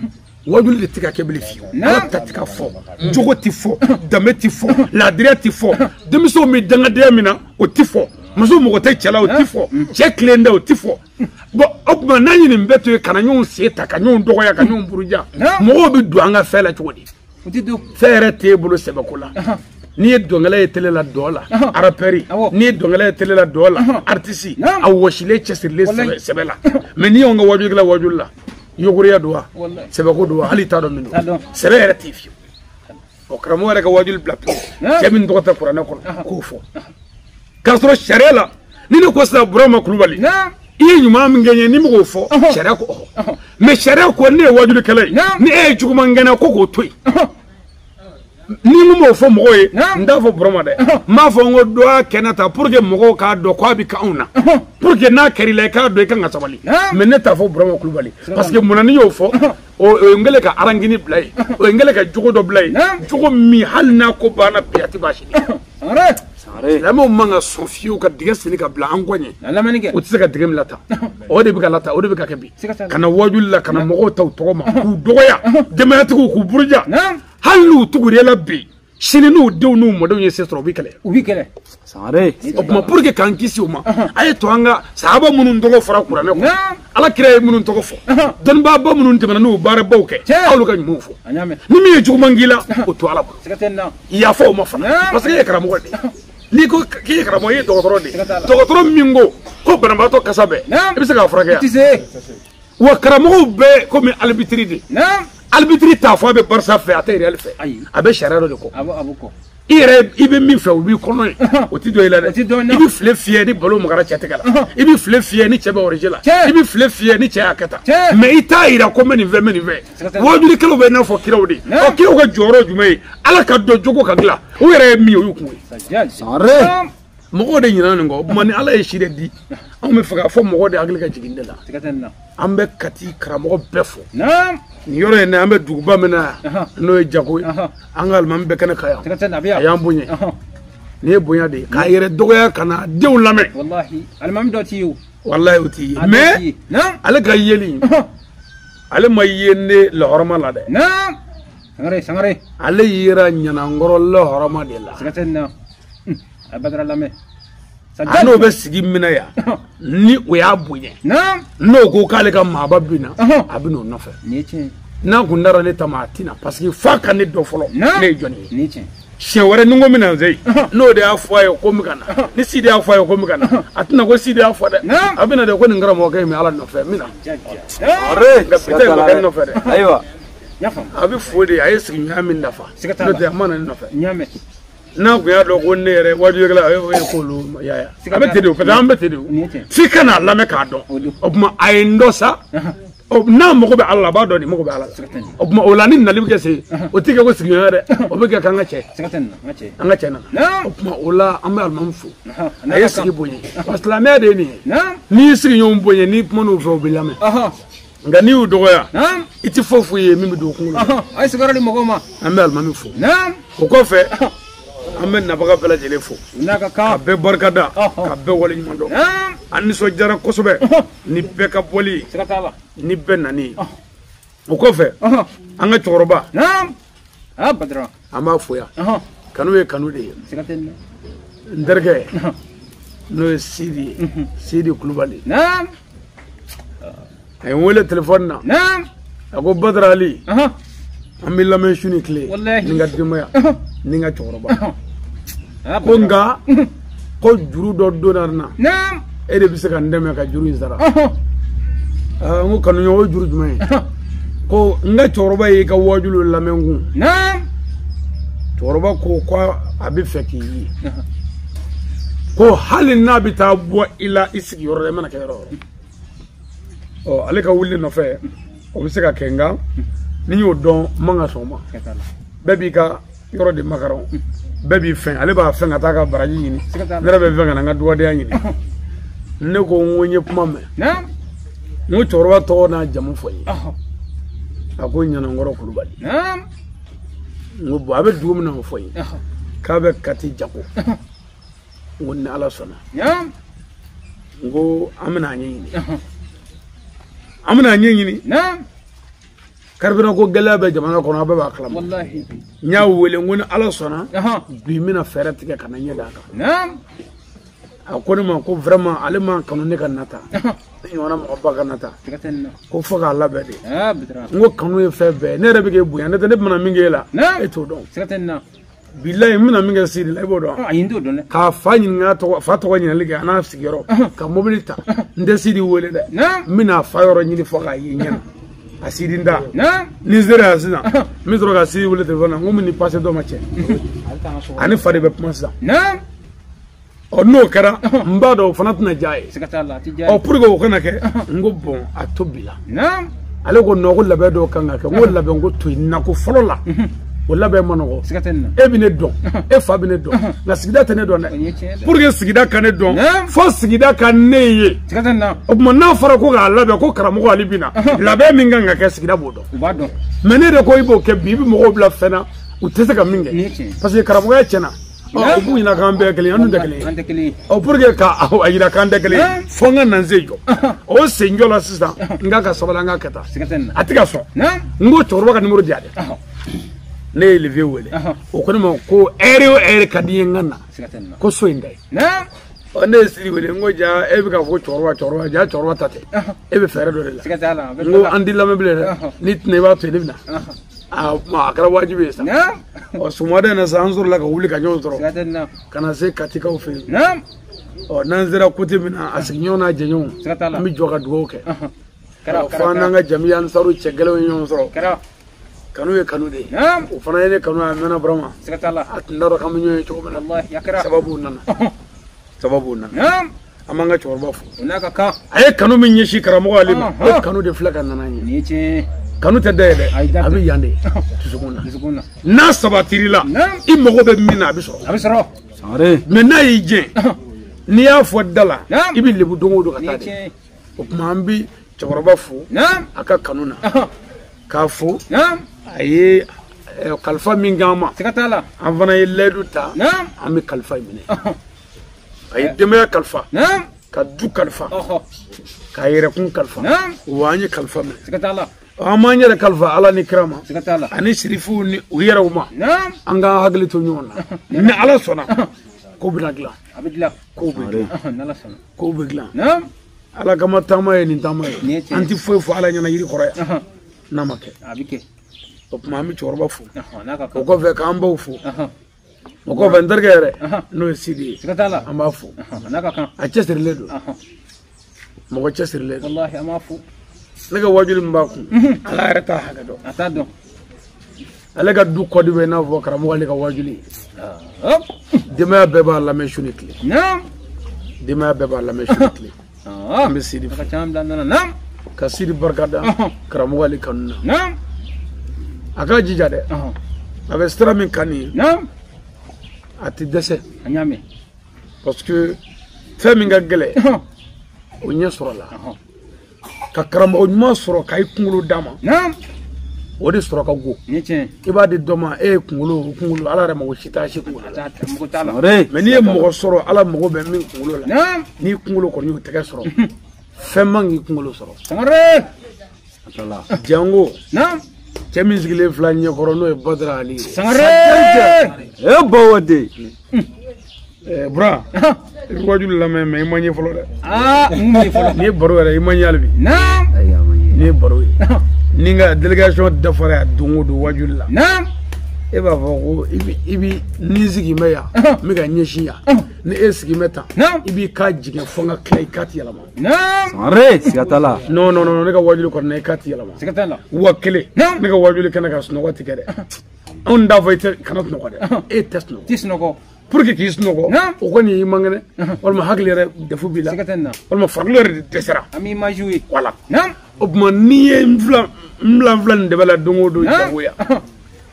wajuli de tɛ ka kɛ bilen fiyewu ala ta tɛ ka fɔ jogo tɛ fɔ danbe tɛ fɔ laadiriya tɛ fɔ denmisɛnw bɛ dangadenya min na o tɛ fɔ muso mɔgɔ tɛ cɛ la o tɛ fɔ cɛ tilen da o tɛ fɔ bɔn o tuma n'an ye nin bɛɛ to yen ka na ɲɔgɔn sen ta ka ɲɔgɔn dɔgɔya ka ɲɔgɔn buruja mɔgɔw bɛ don an ka fɛn la cogo di fɛn yɛrɛ t'e bolo sɛbɛko la n'i ye dɔnkɛla ye télé la dɔ la arapɛri n'i ye dɔnkɛla ye télé la dɔ la artiste a wɔsilen cɛsirilen sɛbɛ la mɛ n'i y'anw ka wajulikɛla wajuli la yogoriya don wa sɛbɛko don wa hali i t'a dɔn min don sɛbɛ yɛrɛ tɛ fiyewu o karamɔgɔ yɛrɛ ka wajuli bila pewu cɛ min tɔgɔ tɛ kuranɛ kɔnɔ k'o fɔ k'a sɔrɔ sariya la ni ne ko sisan Burama Kulubali i ye ɲuman min kɛ n ye ni mɔgɔw fɔ sariya ko ɔhɔ mɛ sariya ko ne ye wajulikɛla ye ni e ye juguman kɛnɛ ko k'o to yen ni mo fo mo ye nda fo broma de ma fo ngo do kenata pour que mo ka do ko abi ka una pour que na keri le ka do ka ngasabali mais ne ta fo broma kulubali parce que munani yo fo o ngele ka arangini blay o ngele ka jugo do blay jugo mi halna ko bana piati bashi sare la mo manga sofiu ka diga sini ka bla angonye o tsaka diga mlata o de bi ka lata o de bi ka kebi kana wajul kana mo taw to ma ku doya demati ku burja halu tugure la bi sini nu dew nu mo dew yese tro bi kale sare o ma pour que kan kisi o ma ay to anga sahaba munun dogo fara qur'ane ko ala kire munun to ko fo don ba ba munun timana nu bare bawke awlu kan mu fo ni mi ju mangila o to ala ya fo ma fa parce que ekra mo de ni ko ki ekra mo yi dogotoro mingo ko banamba to kasabe e bi se ka fara ke wa karamo be ko mi albitri de albitri ta fo be barsa fe atay real fe abe shararo de ko abuko ire ibe min fe obi kono o ti do ila de ibi fle fie ni bolo magara chategala ibi fle fie ni chebe original ibi fle fie ni che akata me ita ira ko meni ve woduri kelo be na fo kirawdi o kiro ko joro jume ala ka do jogo ka gla o ire mi o yukun sare mo de nyina ngo mani ala e shire di on me faga fo mo de agli ka jiginde la ambe kati karamo befo ni yoro ne ambe duguba mena no e jago angal mambe kana kaya ayam bunye ne bunya de ka yere dogoya kana dew lame wallahi almam do ti wallahi uti me ale ka yeli ale mayenne la horma la de sangare ale yira nyana ngoro la horma de la abadra lame ano be sigi mina ya ni o ya bunye no ko kale ka maba bina abino no fe na gundara le tamatina parce que fa kan ne do folo ne joni she wore ningo mina zai no de afayo ko migana ni sidi afayo ko migana atina ko sidi afode abina de ko ni ngara mo kay mi ala no fe mina ore ga pete ko kan no fe aywa yafa abi fodi ay sigi nyami ndafa no de amana no fe nyame na ko ya do ko nere waju gala e ko lu ya abe tedu ko ambe tedu fi kana la me ka do obma ay ndosa na mo ko be Allah ba do ni mo ko be Allah obma olani na libe kese o tige ko sigi yare o be ka nga che nga che na obma ola ambe al mamfu ay sigi bonye parce la me de ni sigi nyom bonye ni mo no fo be lame nga ni udo ya iti fofu ye mi do ko ay sigara ni mo ko ma ambe al mamfu ko ko fe amen na baga bela jele fo naka ka be barkada ka be wala ni mondo anni so jara kosobe ni be ka boli ni be nani o ko fe anga choroba badra ama foya kanu e kanu de nderge no sidi kulubali ay wala telefon na ako badra ali amilla men shuni kle ninga dimaya ninga choroba konga ko juru do donarna ede bisa kan ndeme ka juru zara ngo kanu yo juru jume ko nga choroba yi ka wajulu lamengu choroba ko abi feki ko halin nabi ta bo ila isigi yoro mana ka yoro o ale ka wulli no fe o bisa ka kenga ni yo don manga soma bebi ka yoro de makaron bebi fen ale ba fen ata ka baraji ni nere be fen nga duwa de anyi ne ko wonye kuma me mo chorwa to na jamu foyi ako nyana ngoro kulubali ngo bo abe duum na foyi ka be kati jako wonni ala sona ngo amna nyi ni karbina ko galabe jamana ko na baba kalam wallahi nyaaw wele ngone ala sona bi mina ferati ke kana nyeda ka akoni ma ko vraiment alema kanu ne kanata yona mo baga nata ko foga alla be de ngo kanu e febe ne rebe ke buya ne te ne mana mingela e to don billahi mina minga sidi la bodo ayindo don ka fanyi nga to fa to nyina lige ana sigiro ka mobilita nde sidi wele de mina fayoro nyini foga yi nyana asidinda nizera asina mitro ga si wule telefona ngumi ni passer do match ani fari be pmansa o no kara mbado fanatna jaay o purgo kana ke ngobon atobila ale ko no ko labe do kanga ke ngol labe ngo to na ko folola o labɛn ma nɔgɔ e bɛ ne dɔn e fa bɛ ne dɔn nka sigida tɛ ne dɔn dɛ pour que sigida ka ne dɔn fo sigida ka ne ye o tuma n'a fɔra ko k'a labɛn ko karamɔgɔ ale bɛ na labɛn min kan ka kɛ sigida b'o dɔn mais ne de ko i b'o kɛ bi i bɛ mɔgɔw bila fɛn na u tɛ se ka min kɛ parce que karamɔgɔya tiɲɛna u b'u ɲininka k'an bɛɛ kelen an dun tɛ kelen pour que k'a jira k'an tɛ kelen fo n ka na n sen jɔ o sen jɔ la sisan n ka ka sabali an ka kɛ tan a tɛ ka sɔn n ko cɛkɔrɔba ka numéro di yan dɛ ne ye levier wele o ko ne ma ko heure o heure ka di n ye n ka na ko so in da ye ne ye siri wele n ko ja e bɛ ka fɔ cɛkɔrɔba ja cɛkɔrɔba ta tɛ e bɛ fɛɛrɛ dɔ de la n ko an t'i lamɛn bilen dɛ ni tɛnɛ i b'a to yen ne bɛ na a kɛra wajibi ye sa ɔ sɔgɔmada in na sa an sɔrɔla ka wuli ka ɲɔgɔn sɔrɔ ka na se katikaw fɛ yen ɔ n'an sera kote min na a sigiɲɔgɔn n'a jɛɲɔgɔn an bɛ jɔ ka dugawu kɛ fo an n'an ka jamiya ansaru cɛ gɛlɛnw ye ɲɔgɔn sɔrɔ kanu ye kanu de ye o fana ye ne kanu a mɛnna barama a tun t'a dɔn k'an bɛ ɲɔgɔn ye cogo min na sababu nana an b'an ka cɛkɔrɔba fo a ye kanu min ɲɛsin karamɔgɔ ale ma o ye kanu de filɛ ka nana ye kanu tɛ da ye dɛ a bɛ yan de dusukun na n'a sabatirila i mago bɛ min na a bɛ sɔrɔ mais n'a y'i jɛ n'i y'a fɔ da la i bɛ lebu don o don ka taa de o tuma an bɛ cɛkɔrɔba fo a ka kanu na k'a fo a ye kalifa min k'an ma an fana ye layidu ta an bɛ kalifa in minɛ a ye denbaya kalifa ka du kalifa k'a yɛrɛkun kalifa wa an ye kalifa minɛ an m'an yɛrɛ kalifa ala ni kira ma ani sirifuw ni u yɛrɛw ma an k'an hakili to ɲɔgɔn na ni ala sɔnna ko bɛna dilan kow bɛ dilan ala kama taama ye nin taama ye an tɛ foyi fɔ ala ɲɛna yiri kɔrɔ yan n'a ma kɛ o tuma an bɛ cɛkɔrɔba fo o kɔfɛ k'an baw fo o kɔfɛ n terikɛ yɛrɛ n'o ye sidi ye an b'a fo a cɛsirilen don mɔgɔ cɛsirilen don ne ka wajuli min b'a kun ala yɛrɛ t'a hakɛ dɔn ale ka du kɔdi bɛ i n'a fɔ karamɔgɔ ale ka wajuli denbaya bɛɛ b'a lamɛn su ni tile denbaya bɛɛ b'a lamɛn su ni tile an bɛ sidi fo ka sidi barika da karamɔgɔ ale kanu na a ka jija dɛ a bɛ sira min kan nin ye a tɛ dɛsɛ parce que fɛn min ka gɛlɛn o ɲɛ sɔrɔ la ka karamɔgɔ ɲuman sɔrɔ ka i kunkolo d'a ma o de sɔrɔ ka go i b'a di dɔ ma e ye kunkolo ala yɛrɛ mago si t'a si kunkolo la mais n'i ye mɔgɔ sɔrɔ ala mago bɛ min kunkolo la n'i kunkolo kɔni y'o tɛgɛ sɔrɔ fɛn man k'i kunkolo sɔrɔ jango cɛ min sigilen filɛ ɲɛkɔrɔ n'o ye badara ali ye bawo de bura i bɛ wajulu lamɛn mais i ma ɲɛ fɔlɔ dɛ n'i ye baro yɛrɛ i ma ɲɛ hali bi n'i ye baro ye ni n ka délégation dafara yan don o don wajulu la e b'a fɔ ko i bɛ ni sigi mɛ yan n bɛ ka ɲɛsin yan ni e sigi mɛ tan i b'i ka jigin fo n ka tila i ka ti yɛlɛma siga t'a la non ne ka wajulu kɔnɔna i ka ti yɛlɛma wa kelen ne ka wajulu kɛnɛ ka sunɔgɔ ti kɛ dɛ anw t'a fɔ i tɛ kana sunɔgɔ dɛ e tɛ sunɔgɔ pour que k'i sunɔgɔ o kɔni y'i man kɛnɛ walima hakili yɛrɛ defu b'i la walima farikolo yɛrɛ de dɛsɛra voilà o tuma n'i ye n fila nin de bɛ la don o don jagoya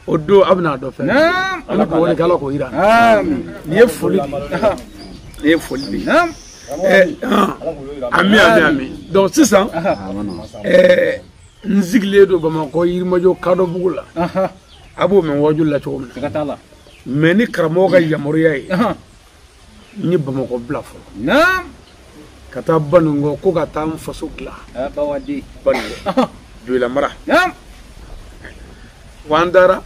o don a bɛna dɔ fɛn ala k'o wale k'ala k'o yira nin ye foli de ye ami donc sisan n sigilen don bamakɔ yirimajɔ kadɔbugu la a b'o mɛn wajulu la cogo min na mais ni karamɔgɔ ka yamaruya ye n ye bamakɔ bila fɔlɔ ka taa Banikɔ ko ka taa n faso dilan Banikɔ Joyila mara wa an taara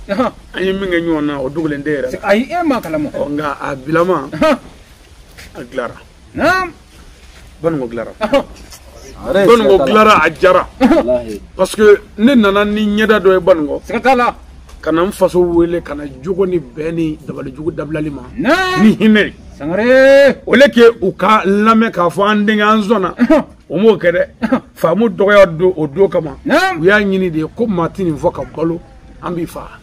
an ye min kɛ ɲɔgɔn na o dogolen tɛ yɛrɛ la nka a bilama a dilara Banikɔ dilara a jara parce que ne nana ni ɲɛda dɔ ye Banikɔ ka na n faso wele ka na jogo ni bɛn ni dabalijugu dabilali ma ni hinɛ o le ke u ka lamɛn k'a fɔ an denkɛ an sɔnna o m'o kɛ dɛ faamu dɔgɔya don o don kama u y'a ɲini de ko maa tɛ nin fɔ ka balo an b'i faga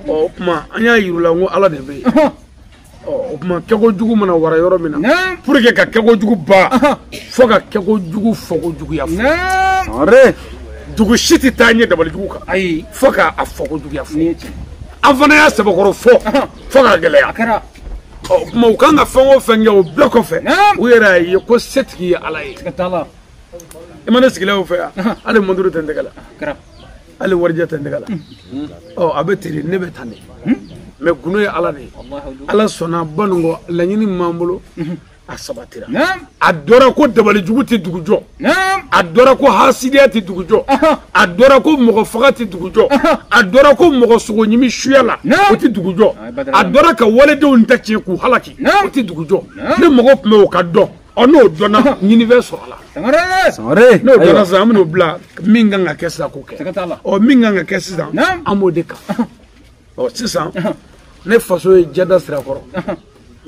o tuma an y'a yir'u la n ko ala de bɛ yen o tuma kɛkojugu mana wara yɔrɔ min na pour que ka kɛkojugu ban fo ka kɛkojugu fɔ kojuguya fɔ dugu si tɛ taa ɲɛ dabalijugu kan fo k'a fɔ kojuguya fɔ an fana y'a sɛbɛkɔrɔ fɔ fo ka gɛlɛya kuma u kan ka fɛn o fɛn kɛ o bɛɛ kɔfɛ u yɛrɛ y'a ye ko setigi ye ala ye i ma ne sigilen fɛ yan hali mɔnturu tɛ n tɛgɛ la hali warijɛ tɛ n tɛgɛ la a bɛ teri ne bɛ tan de mɛ gundo ye ala de ye ala sɔnna banunkɔ laɲini min b'an bolo a sabatira a dɔra ko dabalijugu tɛ dugu jɔ a dɔra ko hasidiya tɛ dugu jɔ a dɔra ko mɔgɔ faga tɛ dugu jɔ a dɔra ko mɔgɔ sogo ɲimi suya la o tɛ dugu jɔ a dɔra ka waledenw ta tiɲɛ k'u halaki o tɛ dugu jɔ ne mɔgɔ tun bɛ o ka dɔn n'o dɔnna ɲinifɛn sɔrɔ la n'o dɔnna sisan an bɛn'o bila min kan ka kɛ sisan k'o kɛ min kan ka kɛ sisan an b'o de kan sisan ne faso ye Jada Sirakɔrɔ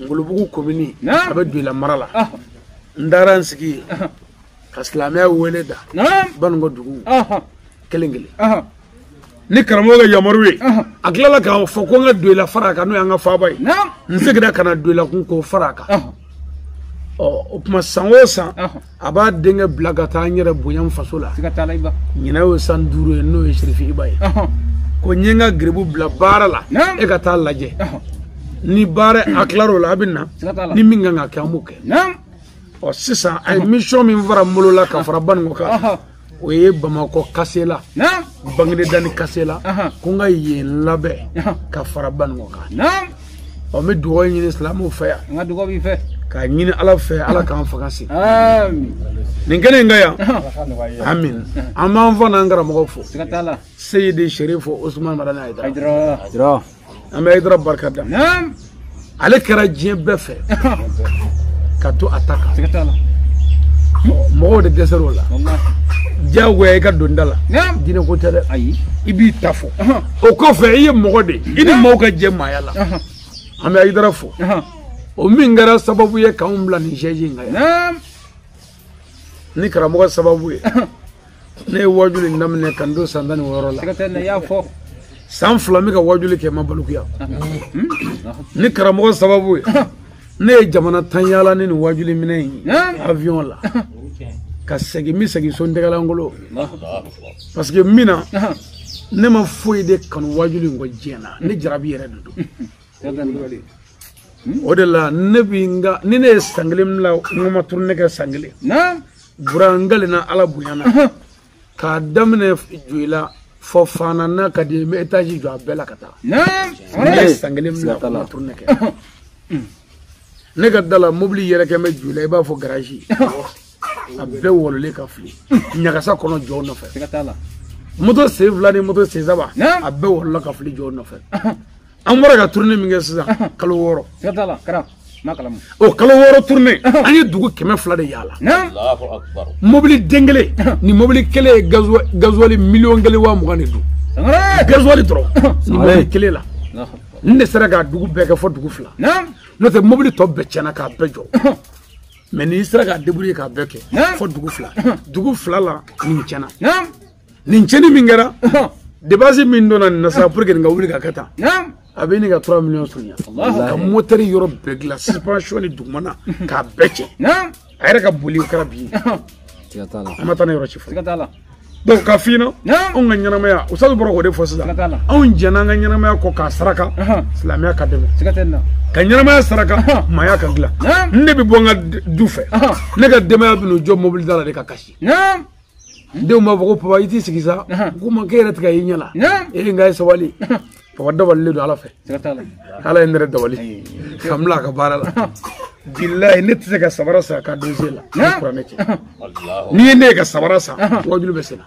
Ngolobugu commune a bɛ Doila mara la n taara n sigi yen ka silamɛya wele da Banunkɔ dugu kelen kelen ni karamɔgɔ ka yamaru ye a tilala k'a fɔ ko n ka Doila fara a kan n'o y'an ka faaba ye n seginna ka na Doila kun k'o fara a kan o tuma san o san a b'a denkɛ bila ka taa n yɛrɛ bonya n faso la ɲinɛ y'o san 5 ye n'o ye Serifi Iba ye ko n ye n ka giribu bila baara la e ka taa lajɛ ni baara a tilar'o la a bɛ na ni min kan ka kɛ an b'o kɛ sisan a ye mission min fara n bolo la ka fara Banunkɔ kan o ye Bamakɔ Kasela Bangedani Kasela ko n ka yen labɛn ka fara Banunkɔ kan n bɛ dugawu ɲini silamɛw fɛ yan k'a ɲini ala fɛ ala k'an faga se nin kɛnɛ in ka yan amin an b'an fɔ n'an karamɔgɔ fo Seyidi Sherifo Usman Madani Ayidara an bɛ Ayidara barika da ale kɛra diɲɛ bɛɛ fɛ ka to a ta kan mɔgɔw de dɛsɛr'o la diyagoya i ka don da la diinɛ ko tɛ dɛ i b'i ta fɔ o kɔfɛ i ye mɔgɔ de i ni maaw ka jɛ maaya la an bɛ Ayidara fo o min kɛra sababu ye k'anw bila nin siège in kan yan ni karamɔgɔ sababu ye ne ye wajuli daminɛ ka n don san 16 la san 2 n bɛ ka wajuli kɛ n ma balokuya ni karamɔgɔ sababu ye ne ye jamana 10 yaala ni nin wajuli minɛ in ye avion la ka segin n bɛ segin so n tɛgɛlankolon parce que min na ne ma foyi de kanu wajuli in kɔ diɲɛ na ne jarabi yɛrɛ de don o de la ne bi ni ne ye san 1 min la n ma tourner kɛ san 1 burangale na ala bonyana k'a daminɛ Doila fɔ Fana n'a ka di n bɛ étage jɔ a bɛɛ la ka taa ne ye san 1 min la n ma tourner kɛ ne ka da la mobili yɛrɛkɛ n bɛ Doila i b'a fɔ garage a bɛɛ wɔlɔlen ka fili ɲagasa kɔnɔ jɔw nɔfɛ moto sen 2 ni moto sen 3 a bɛɛ wɔlɔla ka fili jɔw nɔfɛ an bɔra ka tourner min kɛ sisan kalo 6 o kalo 6 tourner an ye dugu 200 de yaala mobili den kelen ni mobili kelen ye gasoil million 120 de don gasoil dɔrɔn ni mobili kelen la n de sera k'a dugu bɛɛ kɛ fɔ dugu 2 n'o tɛ mobili tɔ bɛɛ tiɲɛna k'a bɛɛ jɔ mais n'i sera k'a débrouiller k'a bɛɛ kɛ fɔ dugu 2 dugu 2 la nin tiɲɛna nin tiɲɛni min kɛra dépense min donna nin na sa pour que nin ka wuli ka kɛ tan a bɛ nin ka 3 millions surunya ka moteur yɔrɔ bɛɛ dilan suspension ni dugumana k'a bɛɛ cɛ a yɛrɛ ka boli o kɛra bi ye an ma taa n'a yɔrɔ ci fɔlɔ donc ka f'i ɲɛna anw ka ɲɛnamaya Ustaz bɔra k'o de fɔ sisan anw jɛnna an ka ɲɛnamaya kɔ k'a saraka silamɛya ka dɛmɛ ka ɲɛnamaya saraka maaya ka dilan ne bɛ bɔ n ka du fɛ ne ka denbaya bɛ n'o jɔ mobili da la de ka kasi denw b'a fɔ ko papa i t'i sigi sa ko ma k'e yɛrɛ tɛ ka y'i ɲɛ la n ka ye sabali papa dabalilen don ala fɛ ala ye ne yɛrɛ dabali ka n bila a ka baara la bilahi ne tɛ se ka sabara san ka dossier la ni kuranɛ cɛ n'i ye ne ye ka sabara san wajulu bɛ senna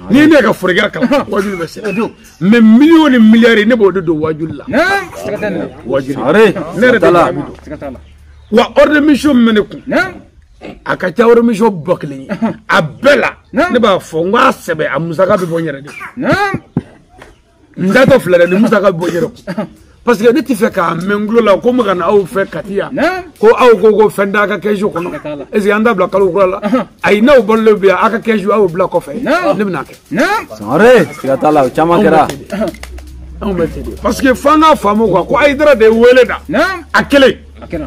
n'i ye ne ye ka forokɛ kalan wajulu bɛ senna mais million ni miliyari ne b'o de don wajulu la wajulu ne yɛrɛ de jaabi don wa ordre de mission min bɛ ne kun a ka ca ordre de mission bɔ kelen ye a bɛɛ la ne b'a fɔ n k'a sɛbɛn a musaka bɛ bɔ n yɛrɛ de n datɔ filɛ dɛ ni musaka bɛ bɔ n yɛrɛ kun parce que ne tɛ fɛ k'a mɛn n tulo la ko n bɛ ka na aw fɛ Kati yan ko aw ko fɛn t'a ka kɛsu kɔnɔ est ce que an t'a bila kalo kura la ayi n'aw balolen bɛ yan aw ka kɛsu aw y'o bila kɔfɛ ne bɛ n'a kɛ. Sangare siga t'a la o caman kɛra. anw bɛ ten de parce que f'an k'a faamu quoi ko Ayidara de ye wele da a kelen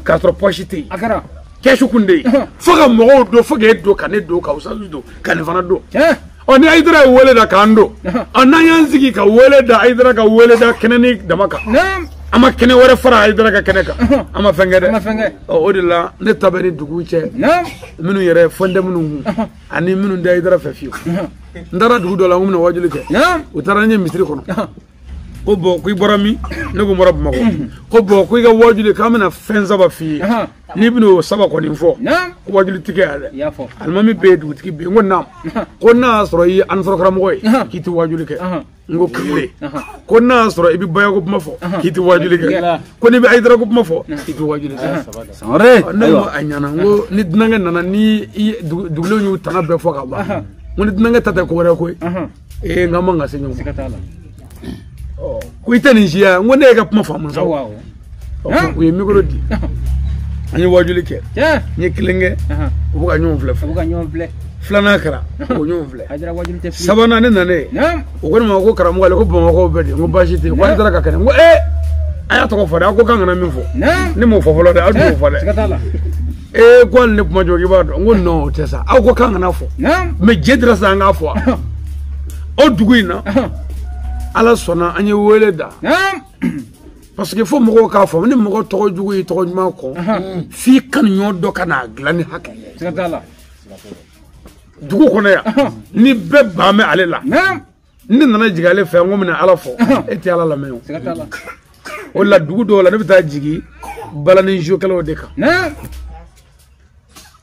k'a sɔrɔ pɔsi tɛ yen kɛsu kun de yen fo ka mɔgɔw don fo k'e don ka ne don ka Usazu don ka nin fana don ni Aidara wele da kando anan yanzigi ka wele da Aidara ka wele da keneni damaka ama kene wara fara Aidara ka keneka ama fengede o de la ne tabani dugu che minu yere fonde minu ani minu da Aidara fafiyo ndara dugu do la ngumna wajulu ke utaranye misri kono ko bo kuy borami ne go morab mako ko bo kuy ga wajulu kamena fenza ba fi ni bino saba ko ni fo ko wajulu tike ya fo almami be du tike be ngonnam ko na soro yi an soro kram koy kiti wajulu ke ngo kile ko na soro ibi bayo ko mafo kiti wajulu ke ko ni bi Aidara ko mafo kiti wajulu ke sangare no anyana ngo ni dinanga nana ni duglo nyu tana be fo ka ba ngo ni dinanga tata ko wara koy ngama ngase nyu ko itani jia ngo ne ga puma famu sa waaw ko ye micro di ani wajuli ke ni kilenge ko ga nyom vle flana kara ko nyom vle Aidara wajuli te sabana ne nane o ko ma ko karamu ga ko bama ko bedi ngo bashite ko Aidara ka kene ngo aya to ko fada ko kan na min fo ni mo fo folo da adu fo le ko ne puma jogi ba do ngo no tesa aw ko kan na fo me jedra sa nga fo o duguina ala sona anye wele da parce que faut mo ka fo ni mo to jugu to ma ko fi kan nyo do kana glani hakki sakatala dugu kono ya ni be ba me alela ni nana jigale fe ngomna ala fo eti ala la meyo sakatala wala dugu do la ne bita jigi balani jokalo de ka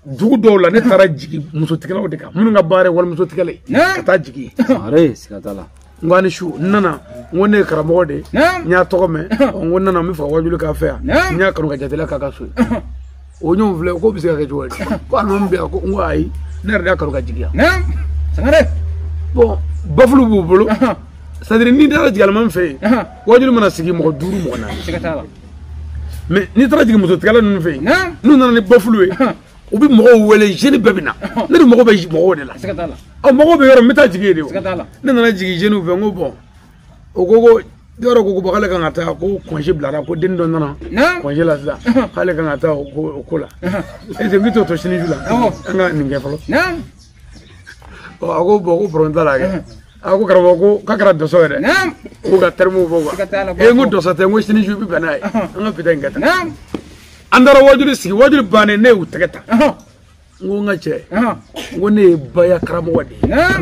dugu do la ne tara jigi muso tikalo de ka munu nga bare wala muso tikale ka ta jigi sangare sakatala ngani shu nana ngone karamo de nya to me ngona na mi fa wajulu ka fa nya kanu ka jatela ka kasu o nyum vle ko bisika ka jwali ko an mbe ko ngwai ner da kanu ka jigia sangare bon bafulu bubulu c'est-à-dire ni dara jigal man fe wajulu mana sigi mo duru mo na sakatala mais ni dara jigi mo to tigala nun fe nun na ni bafulu ubi mo wele jeni bebina ne mo be mo de la sakatala o mo be yoro meta jigi de sakatala ne na jigi jeni be ngo bon o gogo doro gogo bakale kan ata ko congé blara ko den don nana congé la sa kale kan ata ko la e de mito to shini jula nga ninge falo o ago bogo pronta la ge ago karamo ko kakara do so de o ga termo bogo e ngo do sa te ngo shini jubi banai nga pita ngata andara wajuri sigi wajuri bane ne utegeta ngo ngache ngo ne baya karamo wadi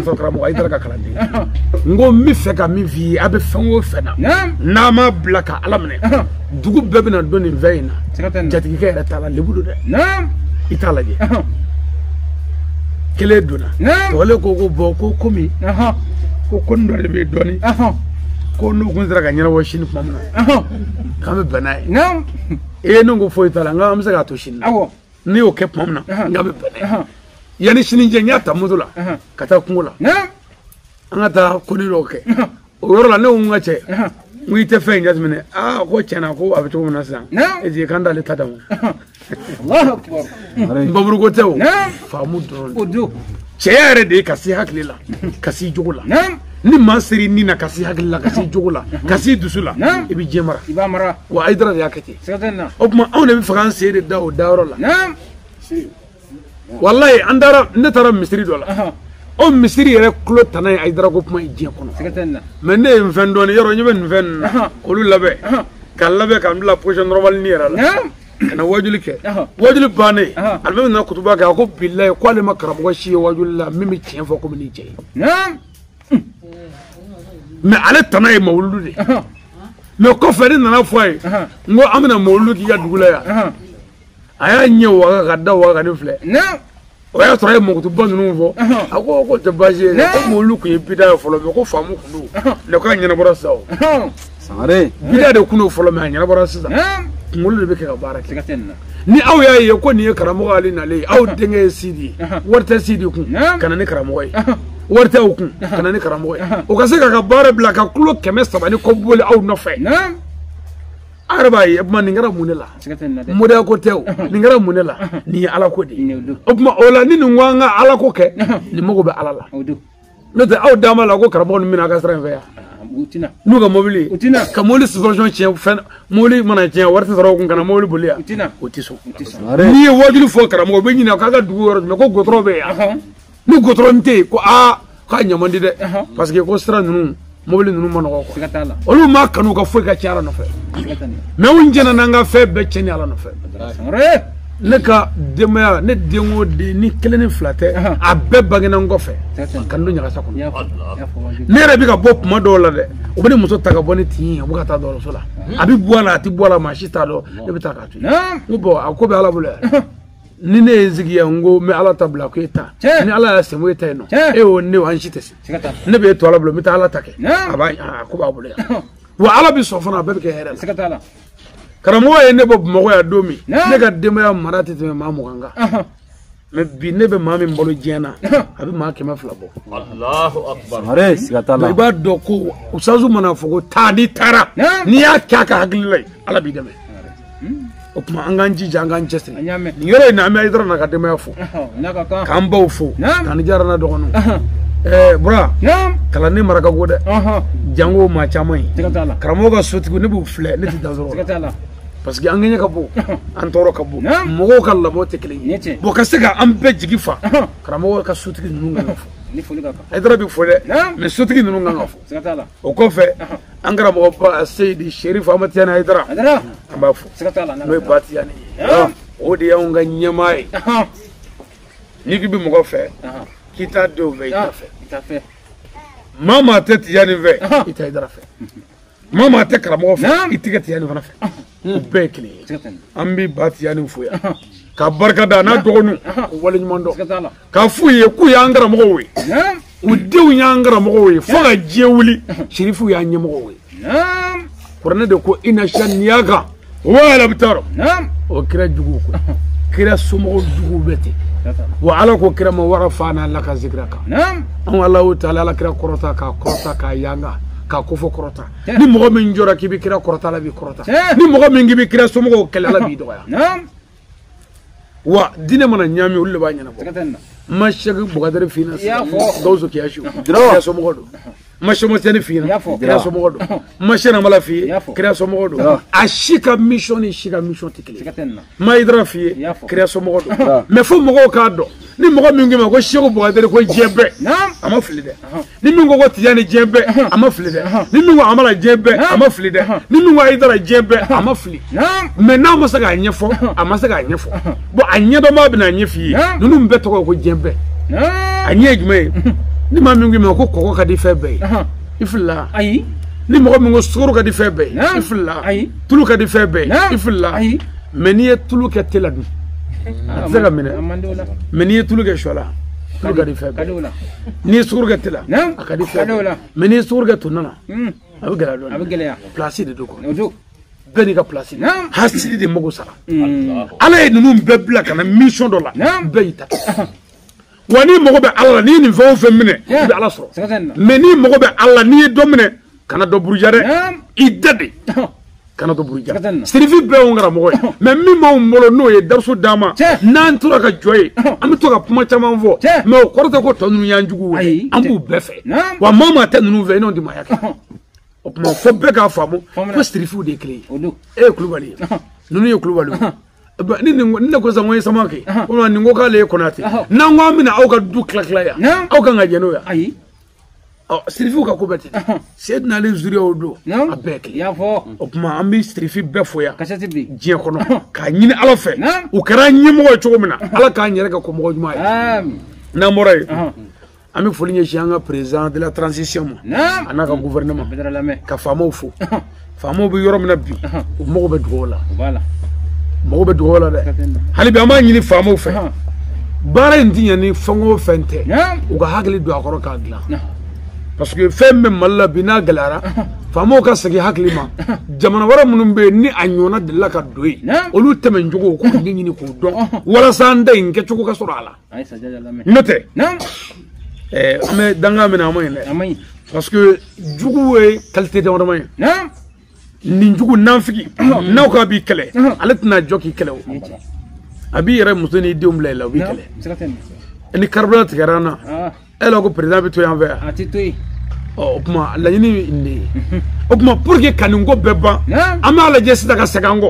so karamo Aidara ka kalandi ngo mi feka mi vi abe fango fena na ma blaka alamne dugu bebina doni veina jatigi ke era tala lebudo de itala je kele duna wala ko boko komi ko kondo le be doni ko no gunzira ga nyara washin famna kame banai no fo itala nga amsa ga to shin ni o ke famna nga be banai yani shinin je nyata mudula kata kungula angata kuniro ke o yoro la ne unga che ngui te fe njasmine ko chena ko abitu mona san eje kanda le tadamu Allahu akbar baburu ko tewo famu do chere de kasi haklila kasi jugula ni masiri ni na kasi haklila kasi jugula kasi dusula ibi jemara ibamara wa Aidara ya kete sakatana obma awne bi france de dawo dawro la wallahi andara ne tara misri dola o misiri yɛrɛ kulo tana ye Aidara ko kuma diɲɛ kɔnɔ mais ne ye n fɛn dɔɔni yɔrɔ ɲɛ bɛ nin fɛn na olu labɛn ka labɛn ka n bila position normale ni yɛrɛ la ka na wajuli kɛ wajuli bannen alimami nana kutuba kɛ a ko bilayi k'ale ma karamɔgɔ si ye wajuli la min bɛ tiɲɛ fɔ komi ni cɛ ye mais ale tana ye mawuludu de mais kɔfɛ ne nana fɔ a ye n ko an bɛna mawuludu k'i ka dugu la yan a y'a ɲɛ waga ka da waga ka ne filɛ o y'a sɔrɔ a ye mɔkutuba ninnu fɔ a ko tɛ baasi ye ko mɔlu kun ye bida ye fɔlɔ mais ko faamu kun don ne ko a ɲɛnabɔra sisan o sangare bida de kun don fɔlɔ mais a ɲɛnabɔra sisan kunkolo de bɛ kɛ ka baara kɛ ni aw y'a ye ko nin ye karamɔgɔ ale nalen ye aw denkɛ ye Sidi ye wari tɛ Sidi kun ka na ni karamɔgɔ ye wari tɛ o kun ka na ni karamɔgɔ ye o ka se k'a ka baara bila ka kulo 300 ni kɔ boli aw nɔfɛ araba ye kuma nin kɛra mun de la mɔdɛya ko tɛ o nin kɛra mun de la nin ye ala ko de ye o kuma o la ni nin ko an ka ala ko kɛ nin mago bɛ ala la n'o tɛ aw dama la ko karamɔgɔ ninnu bɛna a ka sira in fɛ yan n'u ka mobili ka mobili subvention tiɲɛ fɛn mobili mana tiɲɛ wari tɛ sɔrɔ o kun ka na mobili boli yan o tɛ sɔn n'i ye wajulu fɔ karamɔgɔ o bɛ ɲininka k'a ka dugu yɔrɔ jumɛn ko gɔtɔrɔ bɛ yan ni gɔtɔrɔ tɛ yen ko k'a ɲaman di dɛ parce que ko sira ninnu mobili ninnu ma nɔgɔ quoi siga t'a la olu ma kanu ka foyi ka cɛ Ala nɔfɛ mais u jɛna n'an ka fɛn bɛɛ cɛ ni Ala nɔfɛ ne ka denbaya ne den o den ni kelen ni fila tɛ a bɛɛ bangena n kɔfɛ ka n don ɲagasa kɔnɔ ne yɛrɛ bɛ ka bɔ kuma dɔw la dɛ u bɛ ni muso ta ka bɔ ni tin ye u bɛ ka taa dɔgɔtɔrɔso la a bɛ bɔ a la a tɛ bɔ a la maa si t'a dɔn ne bɛ taa k'a to yen n ko bɔn a ko bɛ Ala bolo yan ni ne ye n sigi yan n ko n bɛ Ala ta bila ko e ta ni Ala y'a sɛmɛ e ta yen nɔ e y'o ne an si tɛ se ne bɛ e to Ala bolo n bɛ taa Ala ta kɛ a b'a a ko b'a bolo yan wa Ala bɛ sɔn fana a bɛɛ bɛ kɛ hɛrɛ la karamɔgɔ ye ne bɔ Bamakɔ yan don min ne ka denbaya mara tɛ tɛmɛ maa 20 kan mais bi ne bɛ maa min balo diɲɛ na a bɛ maa 200 bɔ Allahu akbar siga t'a la i b'a dɔn ko usazu mana fɔ ko taa ni taara n'i y'a kɛ a ka hakili la ye Ala b'i dɛmɛ o tuma an k'an jija an k'an cɛsiri nin yɔrɔ in na an bɛ Hayidara n'a ka denbaya fo k'an baw fo k'an Jara n'a dɔgɔninw bura kalanden marakago dɛ jango maa caman ye karamɔgɔ ka sotigi ne b'u filɛ ne tɛ dan sɔrɔ parce que an ŋɛɲɛ ka bon an tɔɔrɔ ka bon mɔgɔw ka lamɔ tɛ kelen ye bon ka se ka an bɛɛ jigi fa karamɔgɔ ka sotigi ninnu kan ka fɔ Hayidara bɛ fɔ dɛ mais sotigi ninnu kan ka fɔ o kɔfɛ an karamɔgɔ ba Seyidi Sherif Ahmad Tijani Hayidara an b'a fɔ n'o ye Ba Tijani ye o de y'anw ka ɲɛmaa ye n'i k'i bɛ mɔgɔ fɛ k'i t'a denw fɛ i t'a fɛ maa maa tɛ Tijani fɛ i tɛ Hayidara fɛ maa maa tɛ karamɔgɔ fɛ i tɛ kɛ Tijani fana fɛ u bɛɛ ye kelen ye an bɛ Ba Tijani fo yan ka barika da n'a dɔgɔninw k'u waleɲuman dɔn k'a f'u ye k'u y'an karamɔgɔw ye u denw y'an karamɔgɔw ye fo ka diɲɛ wuli Sherifu y'an ɲɛmɔgɔw ye kuranɛ de ko inna shani'aka huwa al-abtar o kira jugu ko kira somɔgɔw jugu bɛɛ ten wa Ala ko kira ma warafa'na laka zikraka an Alahu ta'ala Ala kira kɔrɔta k'a yanga k'a kofɔ kɔrɔta ni mɔgɔ min jɔra k'i bɛ kira kɔrɔta Ala b'i kɔrɔta ni mɔgɔ min k'i bɛ kira somɔgɔw kɛlɛ Ala b'i dɔgɔya wa diinɛ mana ɲaami olu de b'a ɲɛnabɔ ma Sɛki Bukadari fina Gawusu Kiyasu kira somɔgɔ don ma Sɛmɔsɛni fina kira somɔgɔ don ma Sɛnamala f'i ye kira somɔgɔ don a si ka mission ni si ka mission tɛ kelen ma Hayidara f'i ye kira somɔgɔ don mais fo mɔgɔw k'a dɔn ni mɔgɔ min k'i ma ko Sɛki Bukadari ko diɲɛ bɛɛ a ma fili dɛ ni min ko Tijani diɲɛ bɛɛ a ma fili dɛ ni min ko Amara diɲɛ bɛɛ a ma fili dɛ ni min ko Hayidara diɲɛ bɛɛ a ma fili mais n'a ma se k'a ɲɛfɔ a ma se k'a ɲɛfɔ bon a ɲɛdɔnbaa bɛna ɲɛ f'i ye ninnu bɛɛ tɔgɔ ye ko diɲɛ bɛɛ a ɲɛ ye jumɛn ye ni maa min k'i ma ko kɔgɔ ka di fɛn bɛɛ ye i filila ni mɔgɔ min ko sukaro ka di fɛn bɛɛ ye i filila tulu ka di fɛn bɛɛ ye i filila mais n'i ye tulu kɛ te la dun a tɛ se ka minɛ mais n'i ye tulu kɛ sɔ la tulu ka di fɛn bɛɛ n'i ye sukaro kɛ te la a ka di fɛn bɛɛ mais n'i ye sukaro kɛ to na a bɛ gɛlɛya dɔɔnin place de don quoi bɛɛ n'i ka place de hasidi de mago sara Ala ye ninnu bɛɛ bila ka na mission dɔ la bɛɛ y'i ta wa n'i mago bɛ Ala la n'i ye nin fɛn o fɛn minɛ i bɛ Ala sɔrɔ mais n'i mago bɛ Ala la n'i ye dɔ minɛ kana dɔ buruja dɛ i da de kana dɔ buruja Serifi bɛɛ y'anw karamɔgɔ ye mais min b'anw bolo n'o ye darisu d'an ma n'an tora ka jɔ ye an bɛ to ka kuma caman fɔ mais o kɔrɔ tɛ ko tɔ ninnu y'an jugu ye an b'u bɛɛ fɛ wa maa maa tɛ ninnu fɛ i n'anw tɛ maaya kɛ o tuma fo bɛɛ k'a faamu ko Serifiw de ye kelen ye e ye Kulubali ye ninnu ye Kulubali ye ni ne ko sisan ko n ye Samake o tuma nin ko k'ale ye Konate n'an ko an bɛna aw ka du tila yan aw kan ka jɛ n'o ye Serifiw ka ko bɛɛ ten Seyidina Ali Zuriya o don a bɛɛ kelen o tuma an bɛ Serifi bɛɛ fo yan diɲɛ kɔnɔ k'a ɲini Ala fɛ u kɛra ɲɛmɔgɔ ye cogo min na Ala k'an yɛrɛ kɛ kɔmɔgɔ ɲuman ye n'an bɔra yen an bɛ foli ɲɛsin an ka président de la transition ma a n'a ka gouvernement ka faamaw fo faamaw bɛ yɔrɔ min na bi u mago bɛ dugawu la mago bɛ dugawu la dɛ hali bi an b'a ɲini faamaw fɛ baara in ti ɲɛ ni fɛn o fɛn tɛ u ka hakili don a kɔrɔ k'a dilan parce que fɛn bɛ Mali la bi n'a gɛlɛyara faamaw ka segin hakili ma jamana wɛrɛ minnu bɛ yen ni a ɲɔgɔnna delila ka don yen olu tɛmɛcogo k'u ɲɛɲini k'u dɔn walasa an da in kɛcogo ka sɔrɔ a la n'o tɛ an bɛ dangan min na a ma ɲi dɛ parce que jugu ye qualité damadama ye nin jugu nanfigi n'aw k'a b'i kɛlɛ ale tɛna jɔ k'i kɛlɛ o a b'i yɛrɛ muso n'i denw bila i la o b'i kɛlɛ ni karibula tigɛra an na e la ko président bɛ to yan fɛ yan o tuma laɲini ye nin de ye o tuma pour que ka nin ko bɛɛ ban an b'a lajɛ sisan ka segin an kɔ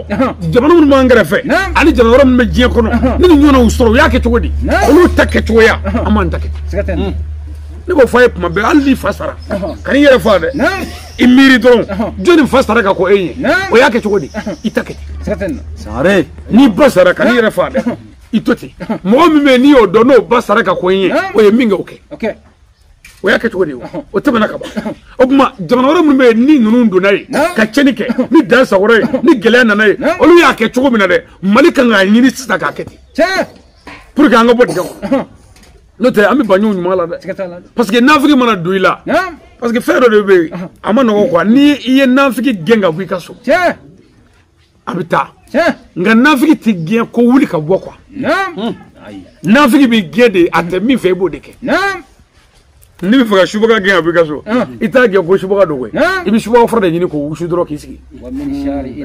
jamana minnu b'an kɛrɛfɛ ani jamana wɛrɛ minnu bɛ diɲɛ kɔnɔ ni nin ɲɔgɔnnaw sɔrɔ u y'a kɛ cogo di olu ta kɛcogoya an b'an ta kɛ ne b'o fɔ a ye kuma bɛɛ hali n'i fa sara kan'i yɛrɛ fɔ dɛ i miiri dɔrɔn jɔnni fa sara ka ko e ye o y'a kɛ cogo di i ta kɛ ten Sangare. n'i ba sara kan'i yɛrɛ fɔ dɛ i to ten mɔgɔ min bɛ yen n'i y'o dɔn n'o ba sara ka ko e ye o ye min kɛ o kɛ o y'a kɛ cogo di o tɛmɛna ka ban o tuma jamana wɛrɛ minnu bɛ yen ni ninnu donna yen ka tiɲɛni kɛ ni dan sagora ye ni gɛlɛya nana ye olu y'a kɛ cogo min na dɛ Mali kan k'a ɲini sisan k'a kɛ ten pour que an ka bɔ dingɛ kɔnɔ n'o tɛ an bɛ banɲɔgɔn ɲuman la dɛ parce que nafigi mana don i la parce que fɛn dɔ de bɛ yen a ma nɔgɔ quoi ni i ye nafigi gɛn ka bɔ i ka so a bɛ taa nka nafigi tɛ gɛn ko wuli ka bɔ quoi nafigi bɛ gɛn de a tɛ min fɛ i b'o de kɛ n'i bɛ fɛ ka subaga gɛn ka bɔ i ka so i t'a gɛn ko subaga don koyi i bɛ subaga fura de ɲini k'o wusu dɔrɔn k'i sigi